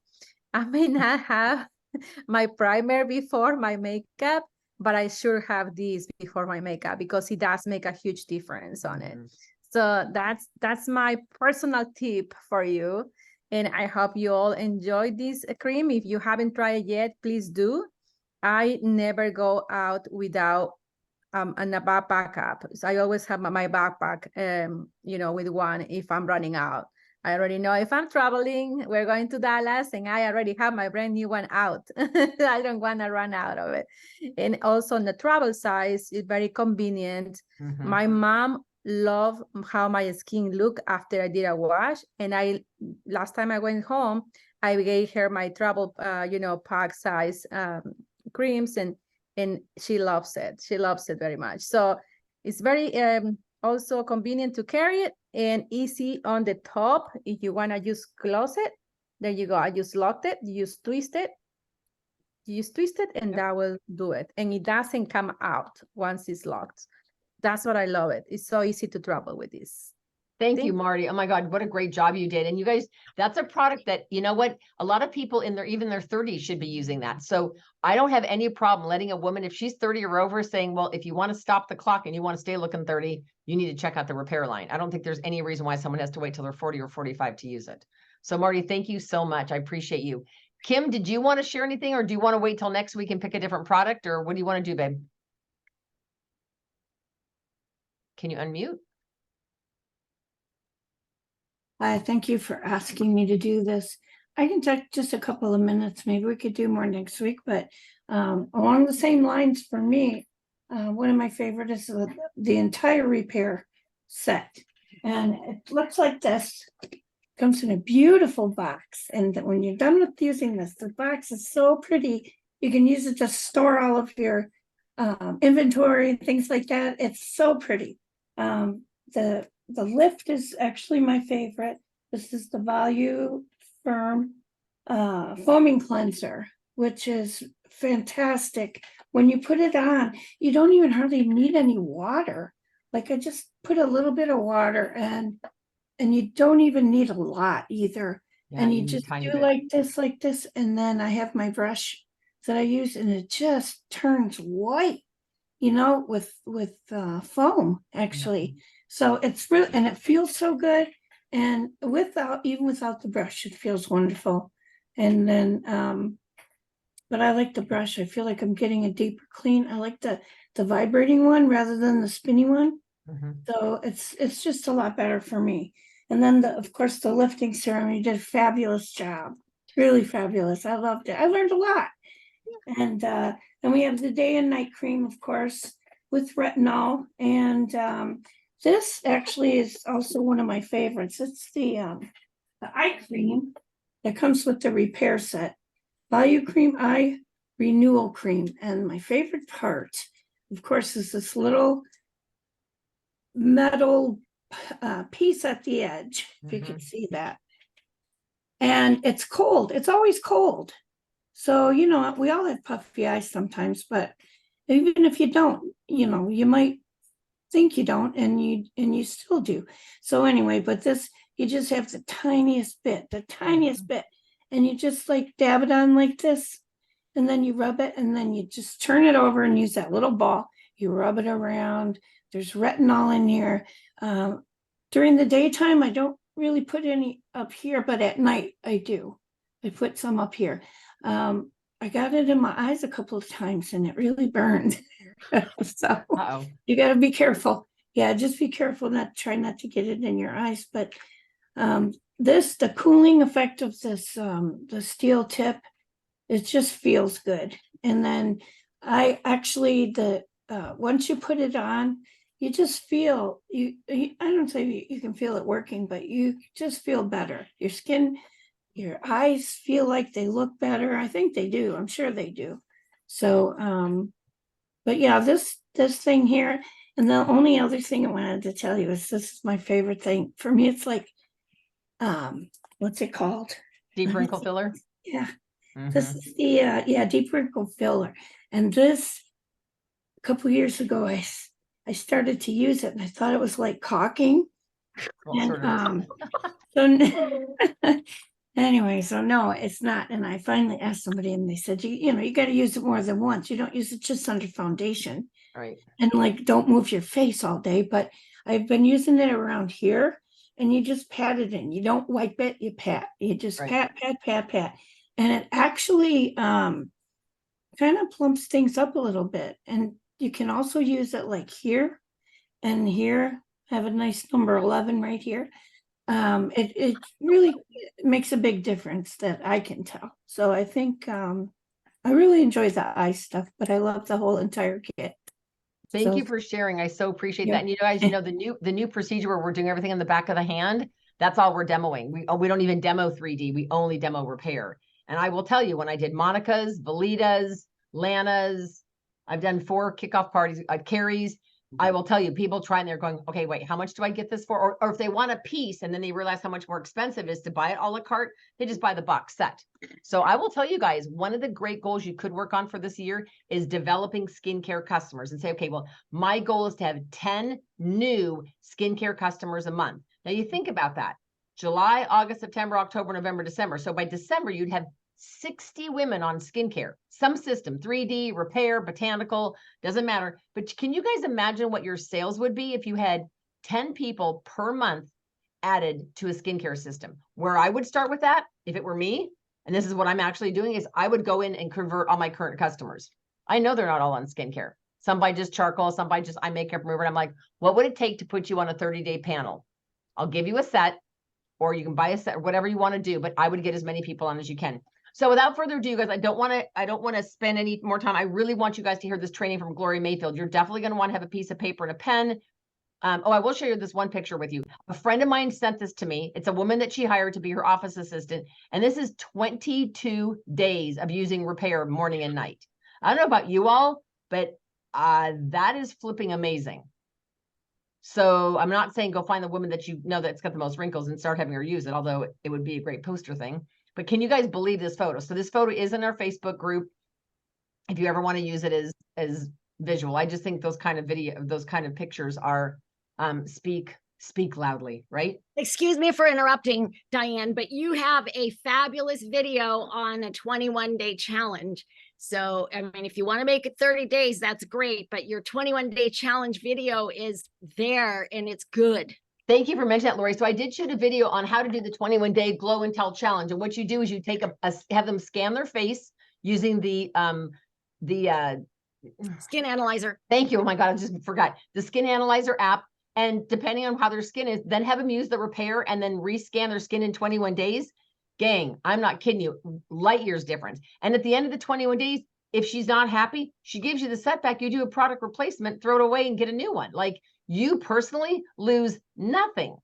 I may not have my primer before my makeup, but I sure have this before my makeup because it does make a huge difference on it. So that's my personal tip for you. And I hope you all enjoy this cream. If you haven't tried it yet, please do. I never go out without a backup. So I always have my backpack, you know, with one if I'm running out. I already know if I'm traveling, we're going to Dallas, and I already have my brand new one out. I don't want to run out of it. And also on the travel size, it's very convenient. My mom loved how my skin looked after I did a wash. And last time I went home, I gave her my travel, you know, pack size creams, and she loves it. She loves it very much. So it's very also convenient to carry it and easy on the top. If you want to just close it, there you go. I just locked it. You just twist it. You just twist it, and that will do it. And it doesn't come out once it's locked. That's what I love it. It's so easy to travel with this. Thank you, Marty. Oh my God, what a great job you did. And you guys, that's a product that, you know what, a lot of people in even their 30s should be using that. So I don't have any problem letting a woman, if she's 30 or over, saying, well, if you want to stop the clock and you want to stay looking 30, you need to check out the repair line. I don't think there's any reason why someone has to wait till they're 40 or 45 to use it. So Marty, thank you so much. I appreciate you. Kim, did you want to share anything, or do you want to wait till next week and pick a different product, or what do you want to do, babe? Can you unmute? Thank you for asking me to do this. I can take just a couple of minutes. Maybe we could do more next week, but along the same lines for me, one of my favorite is the entire repair set. And it looks like this. Comes in a beautiful box. And when you're done with using this, the box is so pretty. You can use it to store all of your inventory and things like that. It's so pretty. The lift is actually my favorite. This is the Volume Firm foaming cleanser, which is fantastic. When you put it on, you don't even hardly need any water. Like I just put a little bit of water, and you don't even need a lot either. Yeah, and you just do like this, and then I have my brush that I use, and it just turns white, you know, with foam actually. So it's really, and it feels so good. And even without the brush, it feels wonderful. And then, but I like the brush. I feel like I'm getting a deeper clean. I like the vibrating one rather than the spinny one. So it's just a lot better for me. And then of course the lifting serum, you did a fabulous job. Really fabulous. I loved it. I learned a lot. And then we have the day and night cream, of course, with retinol. And this actually is also one of my favorites. It's the eye cream that comes with the repair set. Volume Cream Eye Renewal Cream. And my favorite part, of course, is this little metal piece at the edge, if you can see that. And it's cold. It's always cold. So, you know, we all have puffy eyes sometimes, but even if you don't, you know, you might think you don't, and you still do. So anyway, but this, you just have the tiniest bit, and you just like dab it on like this, and then you rub it, and then you just turn it over and use that little ball. You rub it around. There's retinol in here. During the daytime, I don't really put any up here, but at night I do. I put some up here. I got it in my eyes a couple of times, and it really burned. So you got to be careful. Yeah, just be careful, try not to get it in your eyes. But the cooling effect of this, the steel tip, it just feels good. And then I actually, once you put it on, you just feel, I don't say you can feel it working, but you just feel better. Your skin, your eyes feel like they look better. I think they do. I'm sure they do. So, but yeah, this thing here, and the only other thing I wanted to tell you is this is my favorite thing. For me, it's like, what's it called? Deep wrinkle filler? Yeah. This is the, deep wrinkle filler. And this, a couple years ago, I started to use it and I thought it was like caulking. Well, And, sort of. anyway, so no, it's not. And I finally asked somebody and they said, you know, you got to use it more than once. You don't use it just under foundation. Right. And like, don't move your face all day. But I've been using it around here and you just pat it in. You don't wipe it, you pat. You just Right. pat, pat, pat, pat. And it actually kind of plumps things up a little bit. And you can also use it like here and here. Have a nice number 11 right here. It really makes a big difference that I can tell. So I think I really enjoy the eye stuff, but I love the whole entire kit. Thank So- you for sharing. I so appreciate Yeah. that. And you guys, you know, the new procedure where we're doing everything on the back of the hand, that's all we're demoing. We don't even demo 3D. We only demo repair. And I will tell you, when I did Monica's, Valitas, Lana's, I've done 4 kickoff parties, Carrie's. I will tell you, people try and they're going, okay, wait, how much do I get this for? Or if they want a piece and then they realize how much more expensive it is to buy it a la carte, they just buy the box set. So I will tell you guys, one of the great goals you could work on for this year is developing skincare customers and say, okay, well, my goal is to have 10 new skincare customers a month. Now you think about that. July, August, September, October, November, December. So by December, you'd have 60 women on skincare, some system, 3D, repair, botanical, doesn't matter. But can you guys imagine what your sales would be if you had 10 people per month added to a skincare system? Where I would start with that, if it were me, and this is what I'm actually doing, is I would go in and convert all my current customers. I know they're not all on skincare. Some buy just charcoal, some buy just eye makeup remover. And I'm like, what would it take to put you on a 30-day panel? I'll give you a set, or you can buy a set, whatever you want to do, but I would get as many people on as you can. So without further ado, guys, I don't want to spend any more time. I really want you guys to hear this training from Gloria Mayfield. You're definitely going to want to have a piece of paper and a pen. I will share this one picture with you. A friend of mine sent this to me. It's a woman that she hired to be her office assistant. And this is 22 days of using repair morning and night. I don't know about you all, but that is flipping amazing. So I'm not saying go find the woman that you know that's got the most wrinkles and start having her use it, although it would be a great poster thing. But can you guys believe this photo? So this photo is in our Facebook group. If you ever want to use it as visual, I just think those kind of pictures are speak loudly, right? Excuse me for interrupting, Diane, but you have a fabulous video on a 21-day challenge. So, I mean, if you want to make it 30 days, that's great, but your 21-day challenge video is there and it's good. Thank you for mentioning that, Lori. So I did shoot a video on how to do the 21-day glow and tell challenge. And what you do is you take have them scan their face using the Skin analyzer. Thank you. Oh my God, I just forgot the Skin Analyzer app. And depending on how their skin is, then have them use the repair and then rescan their skin in 21 days. Gang, I'm not kidding you. Light years difference. And at the end of the 21 days, if she's not happy, she gives you the setback. You do a product replacement, throw it away and get a new one. Like, you personally lose nothing.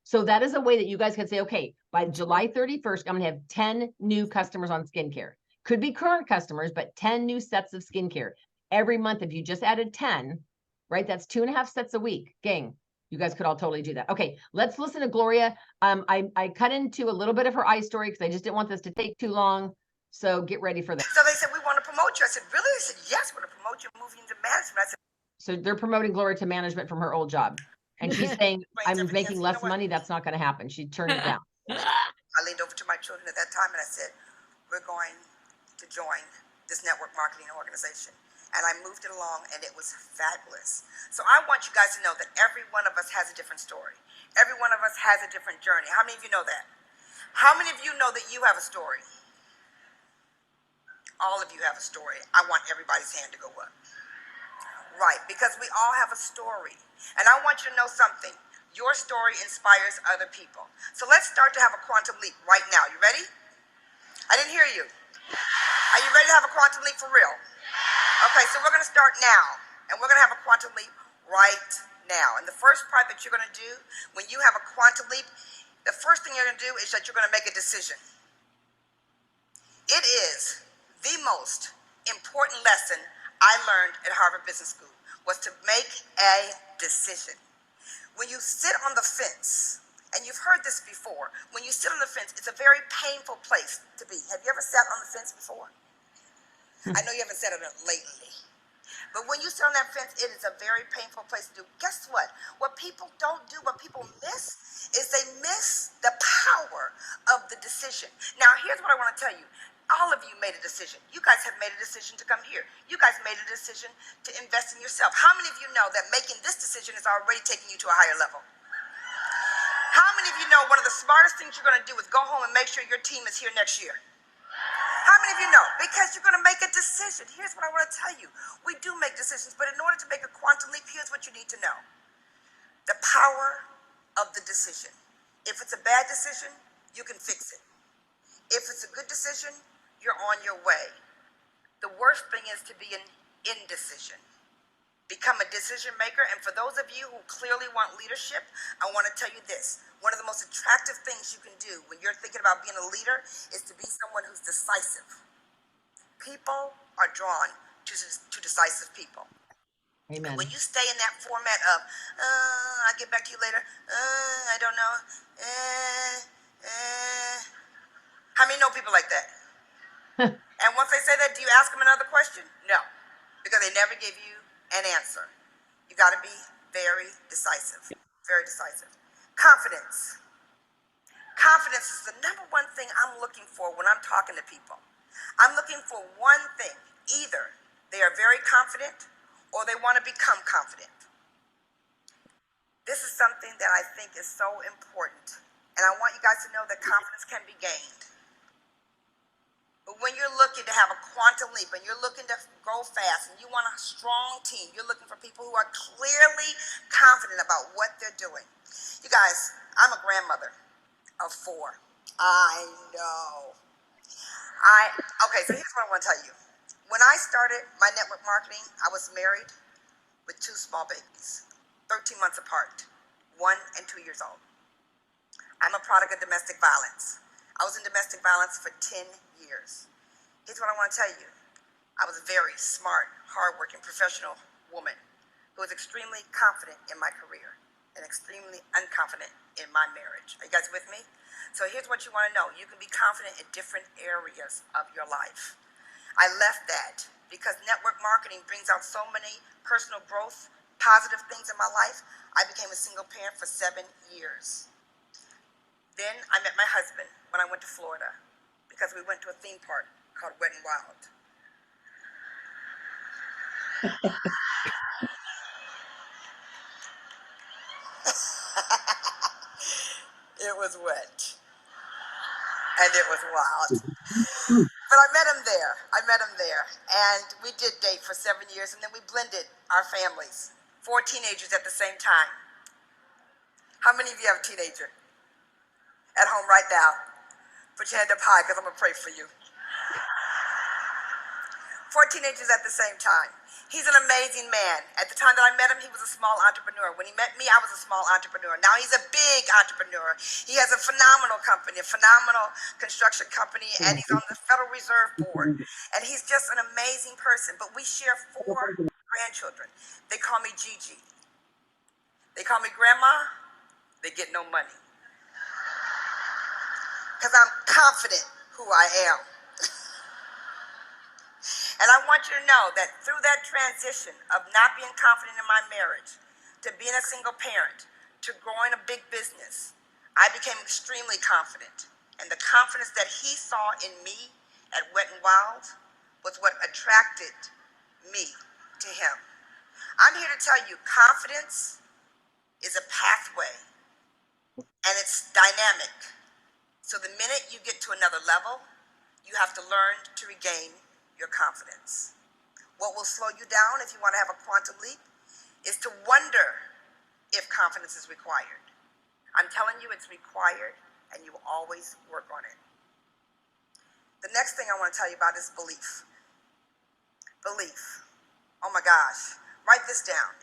So that is a way that you guys can say, okay, by July 31st, I'm going to have 10 new customers on skincare. Could be current customers, but 10 new sets of skincare. Every month, if you just added 10, right, that's 2.5 sets a week. Gang, you guys could all totally do that. Okay, let's listen to Gloria. I cut into a little bit of her eye story because I just didn't want this to take too long. So get ready for this. So they said, we want to promote you. I said, really? They said, yes, we're going to promote you, moving into management. I said, so they're promoting Gloria to management from her old job. And she's saying, I'm making less money. That's not going to happen. She turned it down. I leaned over to my children at that time and I said, we're going to join this network marketing organization. And I moved it along and it was fabulous. So I want you guys to know that every one of us has a different story. Every one of us has a different journey. How many of you know that? How many of you know that you have a story? All of you have a story. I want everybody's hand to go up. Right, because we all have a story. And I want you to know something. Your story inspires other people. So let's start to have a quantum leap right now. You ready? I didn't hear you. Are you ready to have a quantum leap for real? Okay, so we're going to start now. And we're going to have a quantum leap right now. And the first part that you're going to do when you have a quantum leap, the first thing you're going to do is that you're going to make a decision. It is the most important lesson I learned at Harvard Business School, was to make a decision. When you sit on the fence, and you've heard this before, when you sit on the fence, it's a very painful place to be. Have you ever sat on the fence before? I know you haven't sat on it lately. But when you sit on that fence, it is a very painful place to do. Guess what? What people don't do, what people miss, is they miss the power of the decision. Now, here's what I want to tell you. All of you made a decision. You guys have made a decision to come here. You guys made a decision to invest in yourself. How many of you know that making this decision is already taking you to a higher level? How many of you know one of the smartest things you're going to do is go home and make sure your team is here next year? How many of you know? Because you're going to make a decision. Here's what I want to tell you. We do make decisions, but in order to make a quantum leap, here's what you need to know. The power of the decision. If it's a bad decision, you can fix it. If it's a good decision, you're on your way. The worst thing is to be an indecision. Become a decision maker. And for those of you who clearly want leadership, I want to tell you this. One of the most attractive things you can do when you're thinking about being a leader is to be someone who's decisive. People are drawn to decisive people. Amen. And when you stay in that format of, I'll get back to you later, I don't know, how many know people like that? And once they say that, do you ask them another question? No, because they never give you an answer. You got to be very decisive, very decisive. Confidence. Confidence is the number one thing I'm looking for when I'm talking to people. I'm looking for one thing. Either they are very confident or they want to become confident. This is something that I think is so important. And I want you guys to know that confidence can be gained. But when you're looking to have a quantum leap and you're looking to go fast and you want a strong team, you're looking for people who are clearly confident about what they're doing. You guys, I'm a grandmother of 4. I know. Okay, so here's what I want to tell you. When I started my network marketing, I was married with 2 small babies, 13 months apart, 1 and 2 years old. I'm a product of domestic violence. I was in domestic violence for 10 years. Here's what I want to tell you. I was a very smart, hardworking, professional woman who was extremely confident in my career and extremely unconfident in my marriage. Are you guys with me? So here's what you want to know. You can be confident in different areas of your life. I left that because network marketing brings out so many personal growth, positive things in my life. I became a single parent for 7 years. Then I met my husband when I went to Florida because we went to a theme park called Wet and Wild. It was wet and it was wild. But I met him there. And we did date for 7 years, and then we blended our families. 4 teenagers at the same time. How many of you have a teenager at home right now? Put your hand up high because I'm going to pray for you. 4 teenagers at the same time. He's an amazing man. At the time that I met him, he was a small entrepreneur. When he met me, I was a small entrepreneur. Now he's a big entrepreneur. He has a phenomenal company, a phenomenal construction company, and he's on the Federal Reserve Board. And he's just an amazing person. But we share 4 grandchildren. They call me Gigi. They call me Grandma. They get no money. Because I'm confident who I am. And I want you to know that through that transition of not being confident in my marriage, to being a single parent, to growing a big business, I became extremely confident. And the confidence that he saw in me at Wet and Wild was what attracted me to him. I'm here to tell you, confidence is a pathway, and it's dynamic. So the minute you get to another level, you have to learn to regain your confidence. What will slow you down if you want to have a quantum leap is to wonder if confidence is required. I'm telling you it's required, and you will always work on it. The next thing I want to tell you about is belief. Belief. Oh my gosh. Write this down.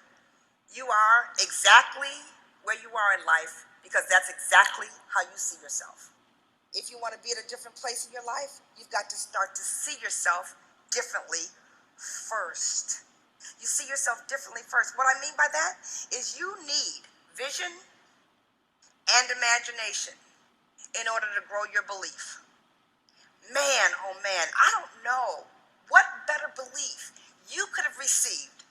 You are exactly where you are in life because that's exactly how you see yourself. If you want to be at a different place in your life, you've got to start to see yourself differently first. You see yourself differently first. What I mean by that is you need vision and imagination in order to grow your belief. Man, oh man, I don't know what better belief you could have received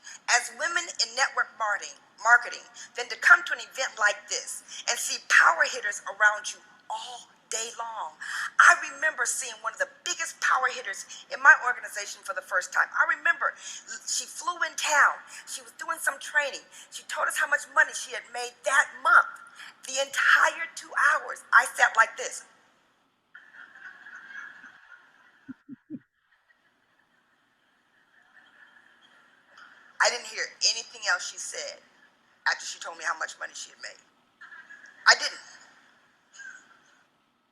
marketing than to come to an event like this and see power hitters around you all day long. I remember seeing one of the biggest power hitters in my organization for the first time. I remember she flew in town. She was doing some training. She told us how much money she had made that month. The entire 2 hours, I sat like this. I didn't hear anything else she said after she told me how much money she had made. I didn't.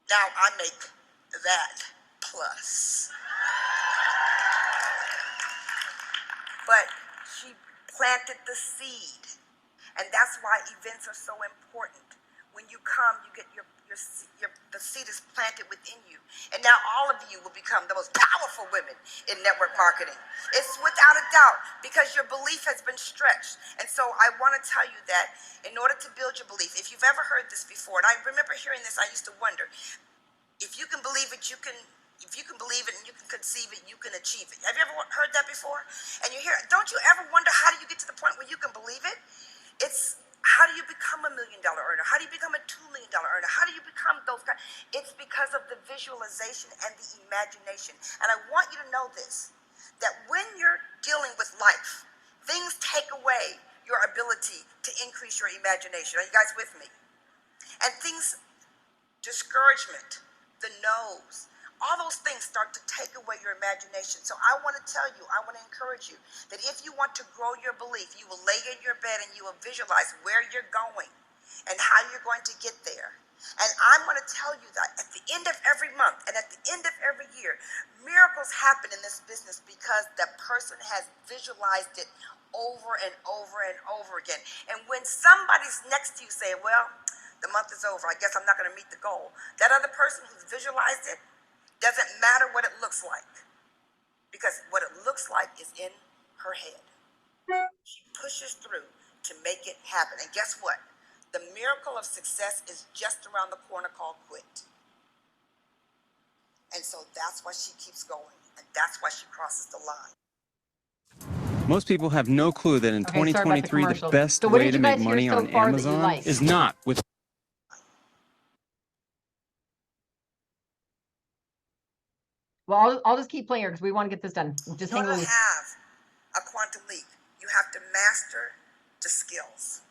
Now I make that plus. But she planted the seed. And that's why events are so important. When you come, you get the seed is planted within you. And now all of you will become the most powerful women in network marketing. It's without a doubt because your belief has been stretched. And so I want to tell you that in order to build your belief, if you've ever heard this before, and I remember hearing this, I used to wonder, if you can believe it, if you can believe it and you can conceive it, you can achieve it. Have you ever heard that before? And you hear it. Don't you ever wonder, how do you get to the point where you can believe it? It's how do you become $1 million earner? How do you become a $2 million earner? How do you become those guys? It's because of the visualization and the imagination. And I want you to know this, that when you're dealing with life, things take away your ability to increase your imagination. Are you guys with me? And things, discouragement, the no's, all those things start to take away your imagination. So I want to tell you, I want to encourage you that if you want to grow your belief, you will lay in your bed and you will visualize where you're going and how you're going to get there. And I'm going to tell you that at the end of every month and at the end of every year, miracles happen in this business because that person has visualized it over and over and over again. And when somebody's next to you saying, well, the month is over, I guess I'm not going to meet the goal, that other person who's visualized it, doesn't matter what it looks like, because what it looks like is in her head. She pushes through to make it happen. And guess what? The miracle of success is just around the corner, called quit. And so that's why she keeps going, and that's why she crosses the line. Most people have no clue that in Okay, sorry about the 2023, the commercials. best So what way did to you make guys hear money so on far that you Amazon like? is not with. Well, I'll just keep playing here because we want to get this done. Just In hang order loose. to have a quantum leap, you have to master the skills.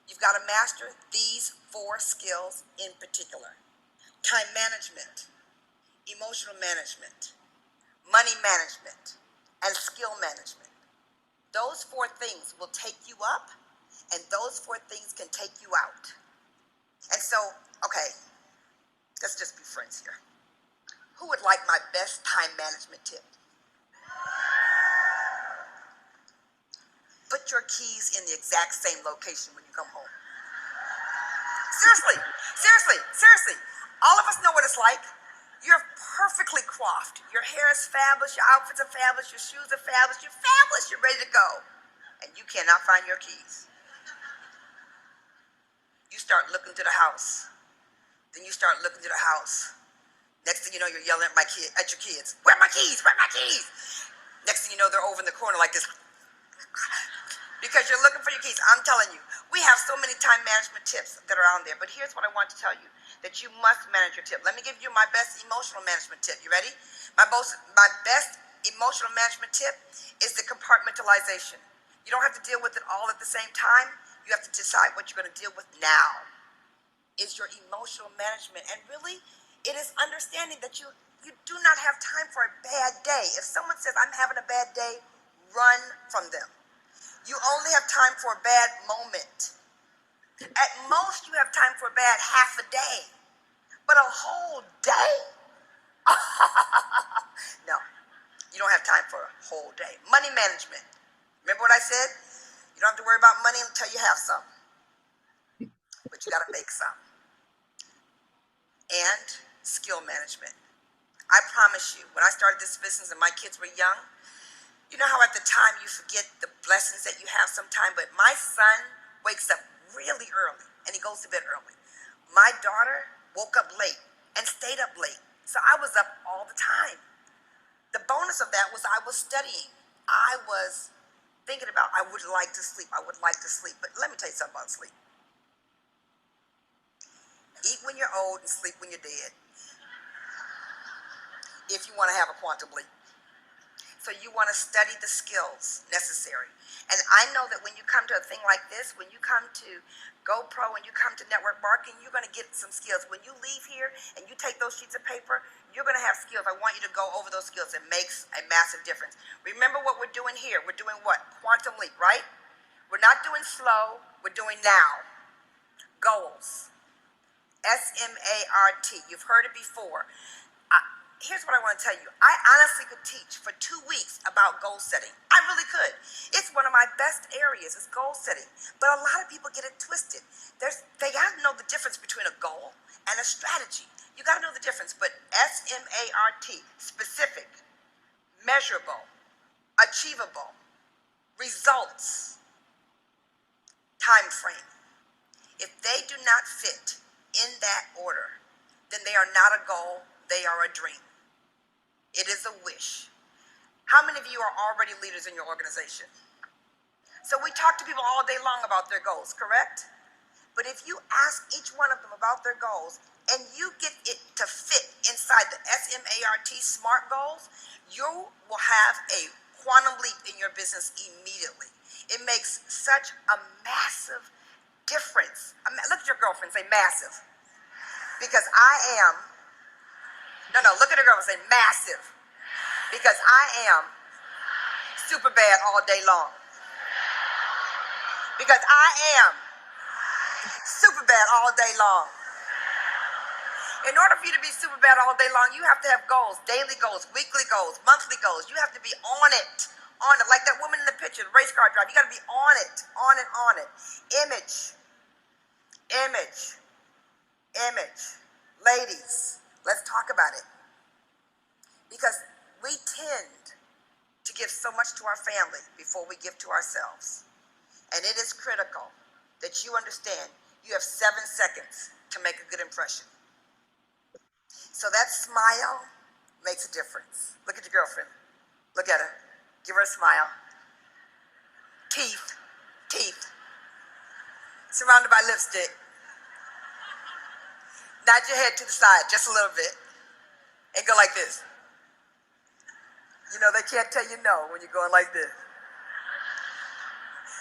You've got to master these 4 skills in particular: time management, emotional management, money management, and skill management. Those 4 things will take you up, and those 4 things can take you out. And so, okay, let's just be friends here. Who would like my best time management tip? Put your keys in the exact same location when you come home. Seriously, seriously, seriously. All of us know what it's like. You're perfectly coiffed. Your hair is fabulous, your outfits are fabulous, your shoes are fabulous, you're ready to go. And you cannot find your keys. You start looking through the house. Then you start looking through the house. Next thing you know, you're yelling at your kids. Where are my keys? Where are my keys? Next thing you know, they're over in the corner like this. Because you're looking for your keys. I'm telling you, we have so many time management tips that are on there. But here's what I want to tell you, that you must manage your tip. Let me give you my best emotional management tip. You ready? My best emotional management tip is the compartmentalization. You don't have to deal with it all at the same time. You have to decide what you're going to deal with now. Is your emotional management. And really, it is understanding that you do not have time for a bad day. If someone says, I'm having a bad day, run from them. You only have time for a bad moment. At most, you have time for a bad half a day. But a whole day? No, you don't have time for a whole day. Money management. Remember what I said? You don't have to worry about money until you have some. But you got to make some. And skill management. I promise you, when I started this business and my kids were young, you know how at the time you forget the blessings that you have sometime, but my son wakes up really early and he goes to bed early. My daughter woke up late and stayed up late. So I was up all the time. The bonus of that was I was studying. thinking about, I would like to sleep, I would like to sleep. But let me tell you something about sleep. Eat when you're old and sleep when you're dead. If you want to have a quantum leap. So you want to study the skills necessary. And I know that when you come to a thing like this, when you come to GoPro and you come to network marketing, you're going to get some skills. When you leave here and you take those sheets of paper, you're going to have skills. I want you to go over those skills. It makes a massive difference. Remember what we're doing here. We're doing what? Quantum leap, right? We're not doing slow. We're doing now. Goals. SMART. You've heard it before. Here's what I want to tell you. I honestly could teach for 2 weeks about goal setting. I really could. It's one of my best areas, is goal setting. But a lot of people get it twisted. They got to know the difference between a goal and a strategy. You got to know the difference. But SMART, specific, measurable, achievable, results, time frame. If they do not fit in that order, then they are not a goal, they are a dream. It is a wish. How many of you are already leaders in your organization? So we talk to people all day long about their goals, correct? But if you ask each one of them about their goals and you get it to fit inside the SMART SMART goals, you will have a quantum leap in your business immediately. It makes such a massive difference. Look at your girlfriend, say massive. Because I am, look at her girlfriend, say massive. Because I am super bad all day long. Because I am super bad all day long. In order for you to be super bad all day long, you have to have goals, daily goals, weekly goals, monthly goals. You have to be on it, like that woman in the picture, the race car driver. You got to be on it, on it, on it. Image, image, image. Ladies, let's talk about it. Because we tend to give so much to our family before we give to ourselves. And it is critical that you understand you have 7 seconds to make a good impression. So that smile makes a difference. Look at your girlfriend. Look at her. Give her a smile. Teeth. Teeth. Surrounded by lipstick. Nod your head to the side just a little bit. And go like this. You know, they can't tell you no when you're going like this.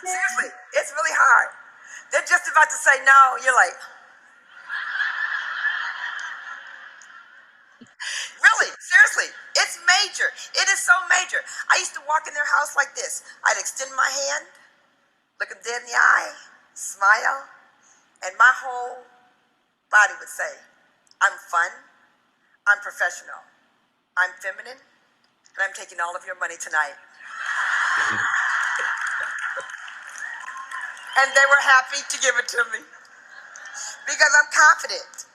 Seriously, it's really hard. They're just about to say no. You're like, really, seriously, it's major. It is so major. I used to walk in their house like this. I'd extend my hand, look them dead in the eye, smile, and my whole body would say, I'm fun, I'm professional, I'm feminine, and I'm taking all of your money tonight. And they were happy to give it to me because I'm confident.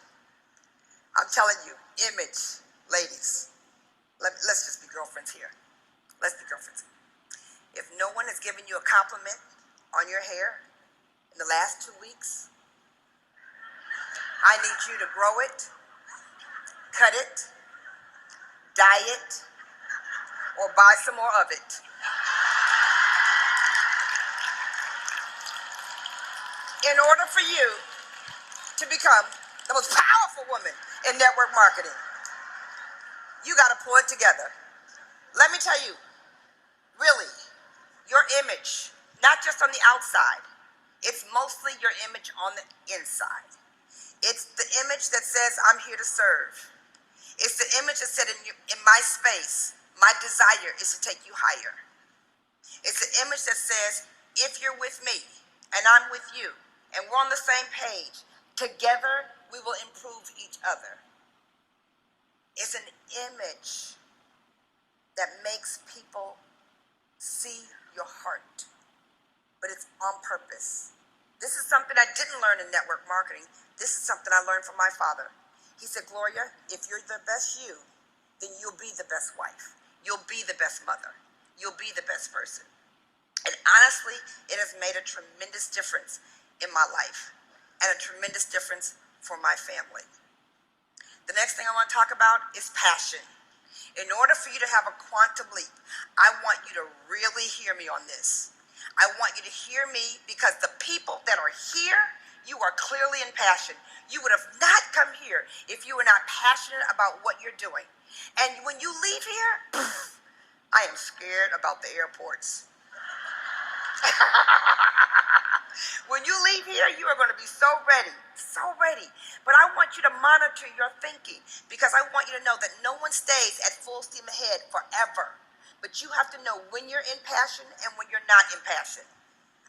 I'm telling you, image, ladies, let's just be girlfriends here. Let's be girlfriends. If no one has given you a compliment on your hair in the last 2 weeks, I need you to grow it, cut it, dye it, or buy some more of it. In order for you to become the most powerful woman in network marketing, you got to pull it together. Let me tell you, really, your image, not just on the outside, it's mostly your image on the inside. It's the image that says, I'm here to serve. It's the image that said, in my space, my desire is to take you higher. It's the image that says, if you're with me and I'm with you and we're on the same page, together we will improve each other. It's an image that makes people see your heart, but it's on purpose. This is something I didn't learn in network marketing. This is something I learned from my father. He said, Gloria, if you're the best you, then you'll be the best wife. You'll be the best mother. You'll be the best person. And honestly, it has made a tremendous difference in my life and a tremendous difference for my family. The next thing I want to talk about is passion. In order for you to have a quantum leap, I want you to really hear me on this. I want you to hear me because the people that are here, you are clearly in passion. You would have not come here if you were not passionate about what you're doing. And when you leave here, I am scared about the airports. When you leave here, you are going to be so ready, so ready. But I want you to monitor your thinking because I want you to know that no one stays at full steam ahead forever. But you have to know when you're in passion and when you're not in passion.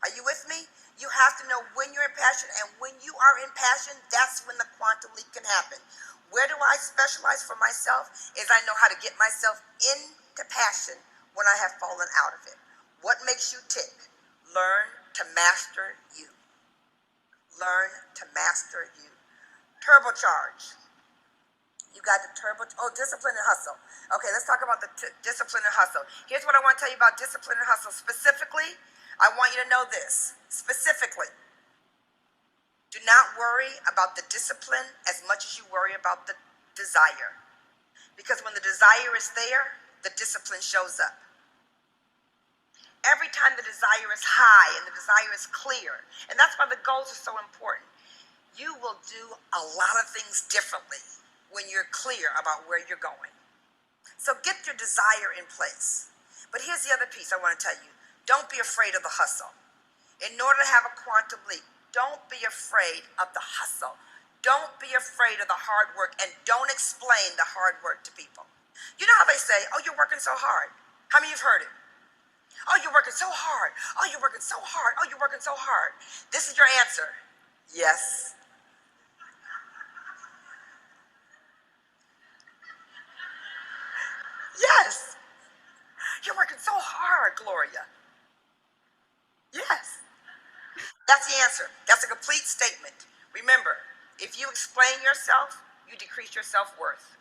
Are you with me? You have to know when you're in passion, and when you are in passion, that's when the quantum leap can happen. Where do I specialize for myself? Is I know how to get myself into passion when I have fallen out of it. What makes you tick? Learn to master you. Learn to master you. Turbocharge. You got the discipline and hustle. Okay, let's talk about the discipline and hustle. Here's what I want to tell you about discipline and hustle. Specifically, I want you to know this. Specifically, do not worry about the discipline as much as you worry about the desire. Because when the desire is there, the discipline shows up. Every time the desire is high and the desire is clear, and that's why the goals are so important. You will do a lot of things differently when you're clear about where you're going. So get your desire in place. But here's the other piece I want to tell you. Don't be afraid of the hustle. In order to have a quantum leap, don't be afraid of the hustle. Don't be afraid of the hard work, and don't explain the hard work to people. You know how they say, oh, you're working so hard. How many of you have heard it? Oh, you're working so hard. Oh, you're working so hard. Oh, you're working so hard. This is your answer. Yes. Yes. You're working so hard, Gloria. Yes. That's the answer. That's a complete statement. Remember, if you explain yourself, you decrease your self-worth.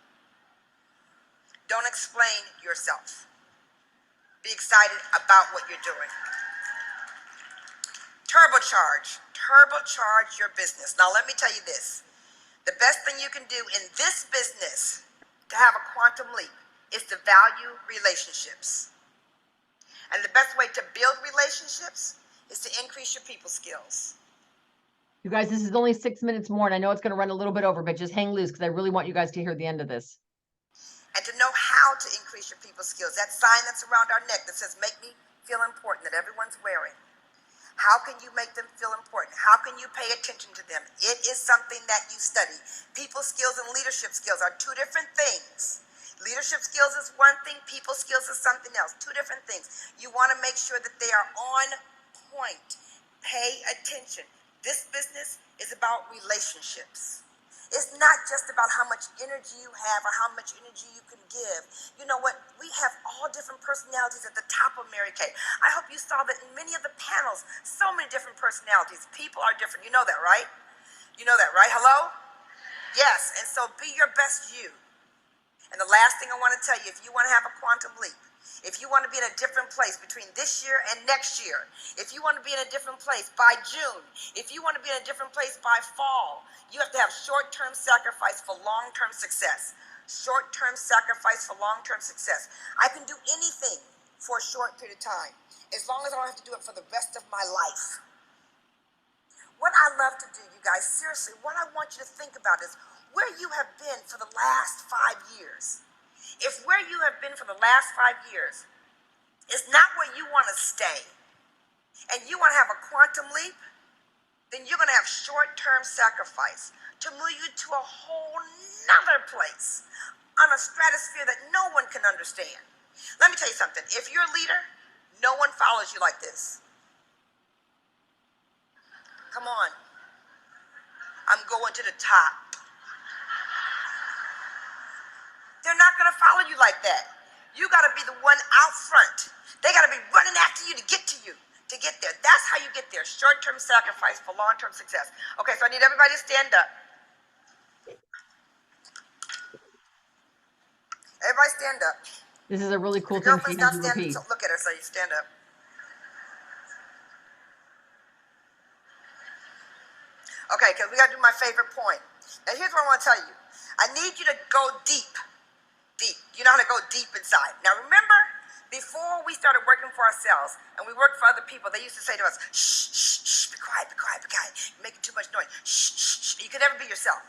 Don't explain yourself. Be excited about what you're doing. Turbocharge. Turbocharge your business. Now, let me tell you this. The best thing you can do in this business to have a quantum leap is to value relationships. And the best way to build relationships is to increase your people skills. You guys, this is only 6 minutes more, and I know it's going to run a little bit over, but just hang loose because I really want you guys to hear the end of this. And to know how to increase your people skills. That sign that's around our neck that says, make me feel important, that everyone's wearing. How can you make them feel important? How can you pay attention to them? It is something that you study. People skills and leadership skills are two different things. Leadership skills is one thing, people skills is something else. Two different things. You want to make sure that they are on point. Pay attention. This business is about relationships. It's not just about how much energy you have or how much energy you can give. You know what? We have all different personalities at the top of Mary Kay. I hope you saw that in many of the panels, so many different personalities. People are different. You know that, right? You know that, right? Hello? Yes. And so be your best you. And the last thing I want to tell you, if you want to have a quantum leap, if you want to be in a different place between this year and next year, if you want to be in a different place by June, if you want to be in a different place by fall, you have to have short-term sacrifice for long-term success. Short-term sacrifice for long-term success. I can do anything for a short period of time, as long as I don't have to do it for the rest of my life. What I love to do, you guys, seriously, what I want you to think about is where you have been for the last 5 years. If where you have been for the last 5 years is not where you want to stay, and you want to have a quantum leap, then you're going to have short-term sacrifice to move you to a whole nother place on a stratosphere that no one can understand. Let me tell you something. If you're a leader, no one follows you like this. Come on. I'm going to the top. They're not going to follow you like that. You got to be the one out front. They got to be running after you to get to you, to get there. That's how you get there. Short-term sacrifice for long-term success. Okay, so I need everybody to stand up. Everybody stand up. This is a really cool The thing for you girlfriend's to not standing, repeat. so look at her, so you stand up. Okay, because we got to do my favorite point. Now, here's what I want to tell you. I need you to go deep. Deep. You know how to go deep inside. Now, remember, Before we started working for ourselves and we worked for other people, they used to say to us, shh, shh, shh, be quiet, be quiet, be quiet. You're making too much noise. Shh, shh, shh. You could never be yourself.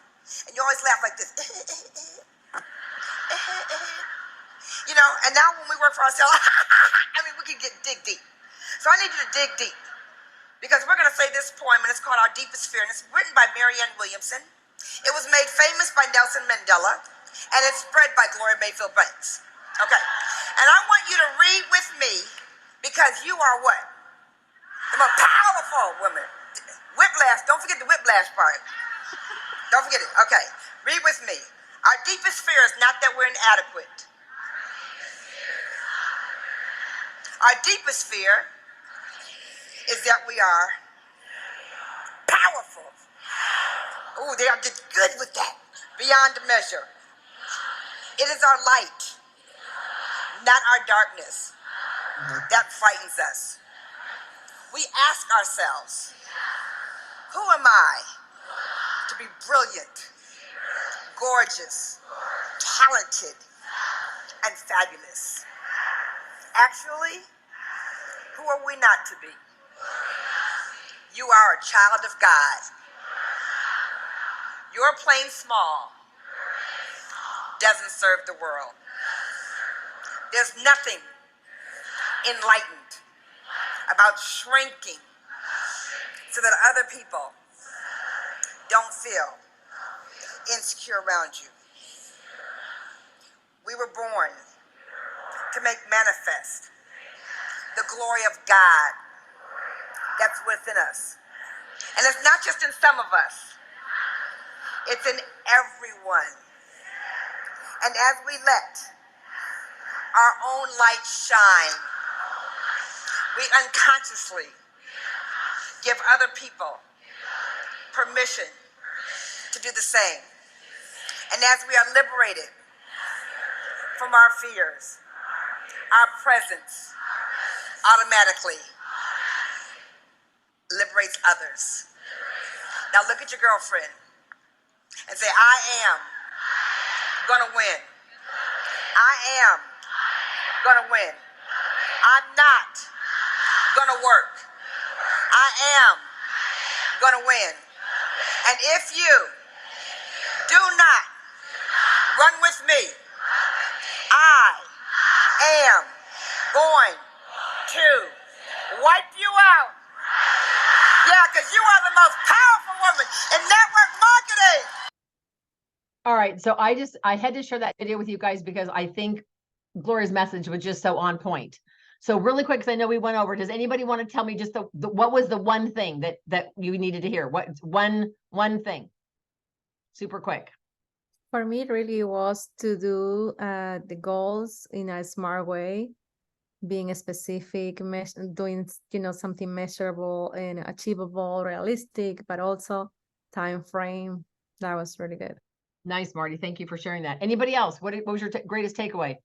And you always laugh like this. You know, and now when we work for ourselves, I mean, we can dig deep. So I need you to dig deep because we're going to say this poem, and it's called Our Deepest Fear, and it's written by Marianne Williamson. It was made famous by Nelson Mandela, and it's spread by Gloria Mayfield Banks. Okay. And I want you to read with me because you are what? The most powerful woman. Whiplash. Don't forget the whiplash part. Don't forget it. Okay. Read with me. Our deepest fear is not that we're inadequate. Our deepest fear is that we are powerful. Oh, they are just good with that. Beyond measure. It is our light, not our darkness, that frightens us. We ask ourselves, who am I to be brilliant, gorgeous, talented, and fabulous? Actually, who are we not to be? You are a child of God. Your plain small doesn't serve the world. There's nothing enlightened about shrinking so that other people don't feel insecure around you. We were born to make manifest the glory of God that's within us. And it's not just in some of us, it's in everyone. And as we let our own light shine, we unconsciously give other people permission to do the same. And as we are liberated from our fears, our presence automatically liberates others. Now look at your girlfriend and say, I am gonna win. I am gonna win. I'm not gonna work. I am gonna win. And if you do not run with me, I am going to wipe you out. Yeah, because you are the most powerful woman in network marketing. All right. So I had to share that video with you guys because I think Gloria's message was just so on point. So really quick, because I know we went over, does anybody want to tell me just what was the one thing that you needed to hear? What one thing? Super quick. For me, it really was to do the goals in a smart way, being specific, doing something measurable and achievable, realistic, but also time frame. That was really good. Nice, Marty. Thank you for sharing that. Anybody else? What was your greatest takeaway?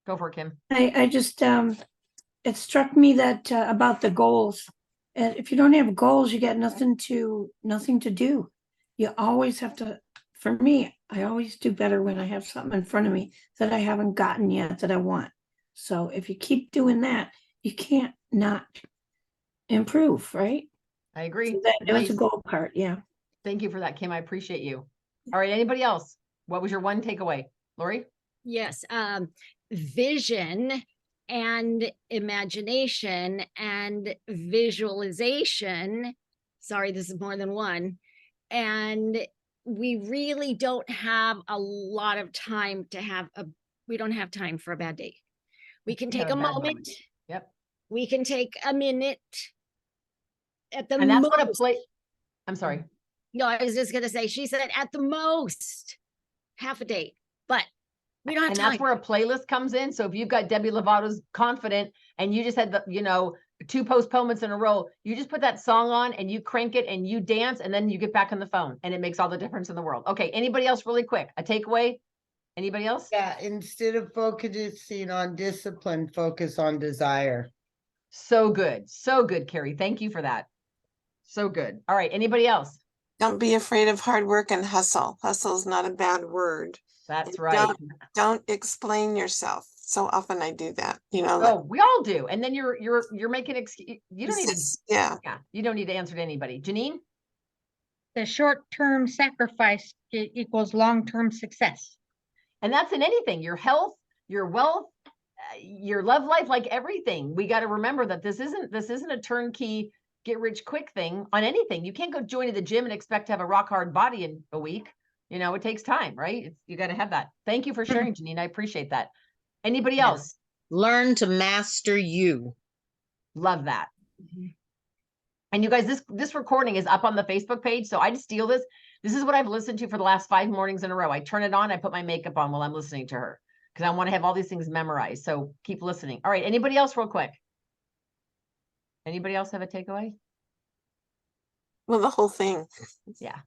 Go for it, Kim. I just it struck me that about the goals. And if you don't have goals, you got nothing to do. You always have to, for me, I always do better when I have something in front of me that I haven't gotten yet that I want. So if you keep doing that, you can't not improve, right? I agree. So that was the goal part. Yeah. Thank you for that, Kim. I appreciate you. All right. Anybody else? What was your one takeaway? Lori? Yes. Vision and imagination and visualization. Sorry, this is more than one. And we really don't have a lot of time we don't have time for a bad day. We can take a moment. Yep. We can take a minute at the and that's most. what a play. I'm sorry. No, I was just going to say, she said at the most half a day, but we don't have and time. That's where a playlist comes in. So if you've got Debbie Lovato's Confident and you just had the, 2 postponements in a row, you just put that song on and you crank it and you dance and then you get back on the phone and it makes all the difference in the world. Okay. Anybody else really quick? A takeaway? Anybody else? Yeah. Instead of focusing on discipline, focus on desire. So good. So good, Carrie. Thank you for that. So good. All right. Anybody else? Don't be afraid of hard work and hustle. Hustle is not a bad word. That's And right. Don't explain yourself. So often I do that, Oh, we all do. And then you're making excuse. You don't need to. yeah. Yeah. You don't need to answer to anybody. Janine? The short-term sacrifice equals long-term success. And that's in anything, your health, your wealth, your love life, like everything. We got to remember that this isn't a turnkey get rich quick thing on anything. You can't go join the gym and expect to have a rock hard body in a week. It takes time, right? You got to have that. Thank you for sharing, Janine. I appreciate that. Anybody else? Learn to master you. Love that. And you guys, this recording is up on the Facebook page. So I just steal this. This is what I've listened to for the last 5 mornings in a row. I turn it on. I put my makeup on while I'm listening to her because I want to have all these things memorized. So keep listening. All right. Anybody else real quick? Anybody else have a takeaway? Well, the whole thing. Yeah.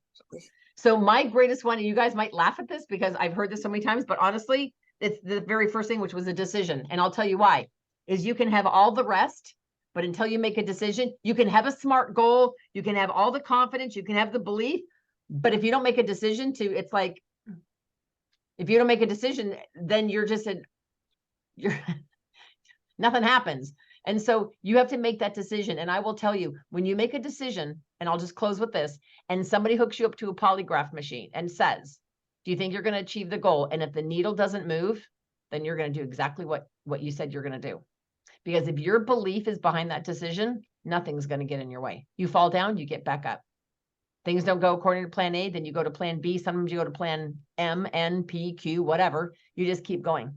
So my greatest one, and you guys might laugh at this because I've heard this so many times, but honestly, it's the very first thing, which was a decision. And I'll tell you why, is you can have all the rest, but until you make a decision, you can have a SMART goal. You can have all the confidence. You can have the belief. But if you don't make a decision it's like, if you don't make a decision, then you're nothing happens. And so you have to make that decision. And I will tell you, when you make a decision, and I'll just close with this, and somebody hooks you up to a polygraph machine and says, do you think you're going to achieve the goal? And if the needle doesn't move, then you're going to do exactly what you said you're going to do. Because if your belief is behind that decision, nothing's going to get in your way. You fall down, you get back up. Things don't go according to plan A, then you go to plan B. Sometimes you go to plan M, N, P, Q, whatever. You just keep going.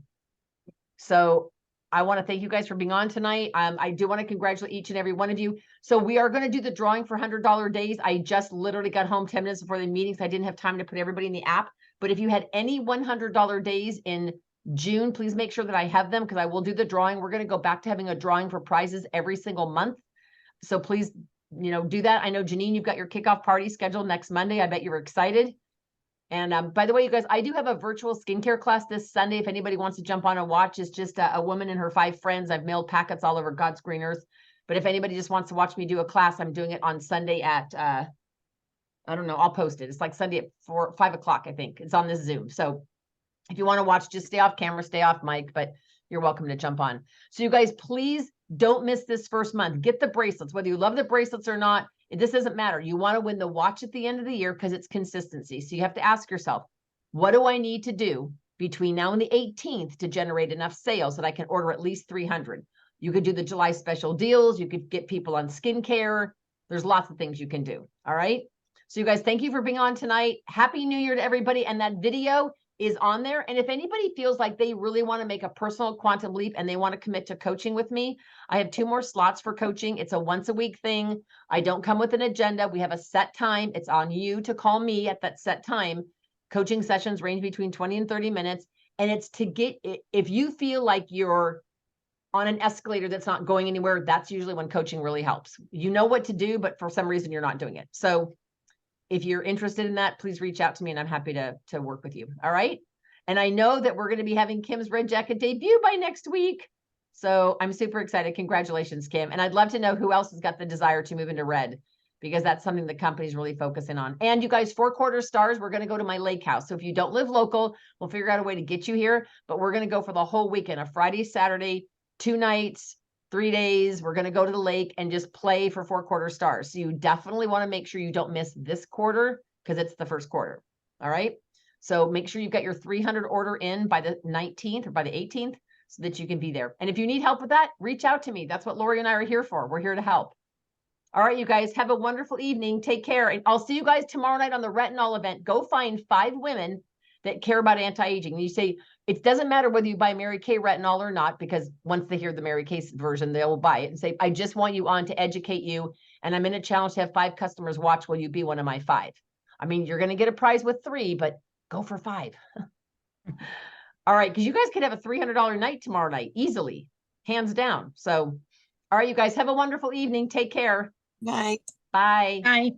So I want to thank you guys for being on tonight. I do want to congratulate each and every one of you. So we are going to do the drawing for $100 days. I just literally got home 10 minutes before the meeting, so I didn't have time to put everybody in the app. But if you had any $100 days in June, please make sure that I have them because I will do the drawing. We're going to go back to having a drawing for prizes every single month. So please, do that. I know, Janine, you've got your kickoff party scheduled next Monday. I bet you're excited. And by the way, you guys, I do have a virtual skincare class this Sunday. If anybody wants to jump on and watch, it's just a woman and her 5 friends. I've mailed packets all over God's green earth. But if anybody just wants to watch me do a class, I'm doing it on Sunday at, I don't know, I'll post it. It's like Sunday at 5 o'clock, I think. It's on this Zoom. So if you want to watch, just stay off camera, stay off mic, but you're welcome to jump on. So you guys, please don't miss this first month. Get the bracelets, whether you love the bracelets or not. This doesn't matter. You want to win the watch at the end of the year because it's consistency. So you have to ask yourself, what do I need to do between now and the 18th to generate enough sales that I can order at least 300? You could do the July special deals. You could get people on skincare. There's lots of things you can do. All right. So you guys, thank you for being on tonight. Happy New Year to everybody. And that video is on there. And if anybody feels like they really want to make a personal quantum leap and they want to commit to coaching with me, I have 2 more slots for coaching. It's a once a week thing. I don't come with an agenda. We have a set time. It's on you to call me at that set time. Coaching sessions range between 20 and 30 minutes. And it's to get, if you feel like you're on an escalator that's not going anywhere, that's usually when coaching really helps. You know what to do, but for some reason you're not doing it. So if you're interested in that, please reach out to me and I'm happy to work with you. All right. And I know that we're going to be having Kim's red jacket debut by next week. So I'm super excited. Congratulations, Kim. And I'd love to know who else has got the desire to move into red because that's something the company's really focusing on. And you guys, 4 quarter stars, we're going to go to my lake house. So if you don't live local, we'll figure out a way to get you here, but we're going to go for the whole weekend, a Friday, Saturday, 2 nights, 3 days. We're going to go to the lake and just play for 4 quarter stars. So you definitely want to make sure you don't miss this quarter because it's the first quarter. All right. So make sure you've got your 300 order in by the 19th or by the 18th so that you can be there. And if you need help with that, reach out to me. That's what Lori and I are here for. We're here to help. All right, you guys, have a wonderful evening. Take care. And I'll see you guys tomorrow night on the retinol event. Go find 5 women that care about anti-aging. And you say, it doesn't matter whether you buy Mary Kay retinol or not, because once they hear the Mary Kay version, they will buy it and say, I just want you on to educate you. And I'm in a challenge to have 5 customers watch. Will you be one of my 5? I mean, you're going to get a prize with 3, but go for 5. All right. Because you guys could have a $300 night tomorrow night easily, hands down. So, all right, you guys have a wonderful evening. Take care. Night. Bye. Bye.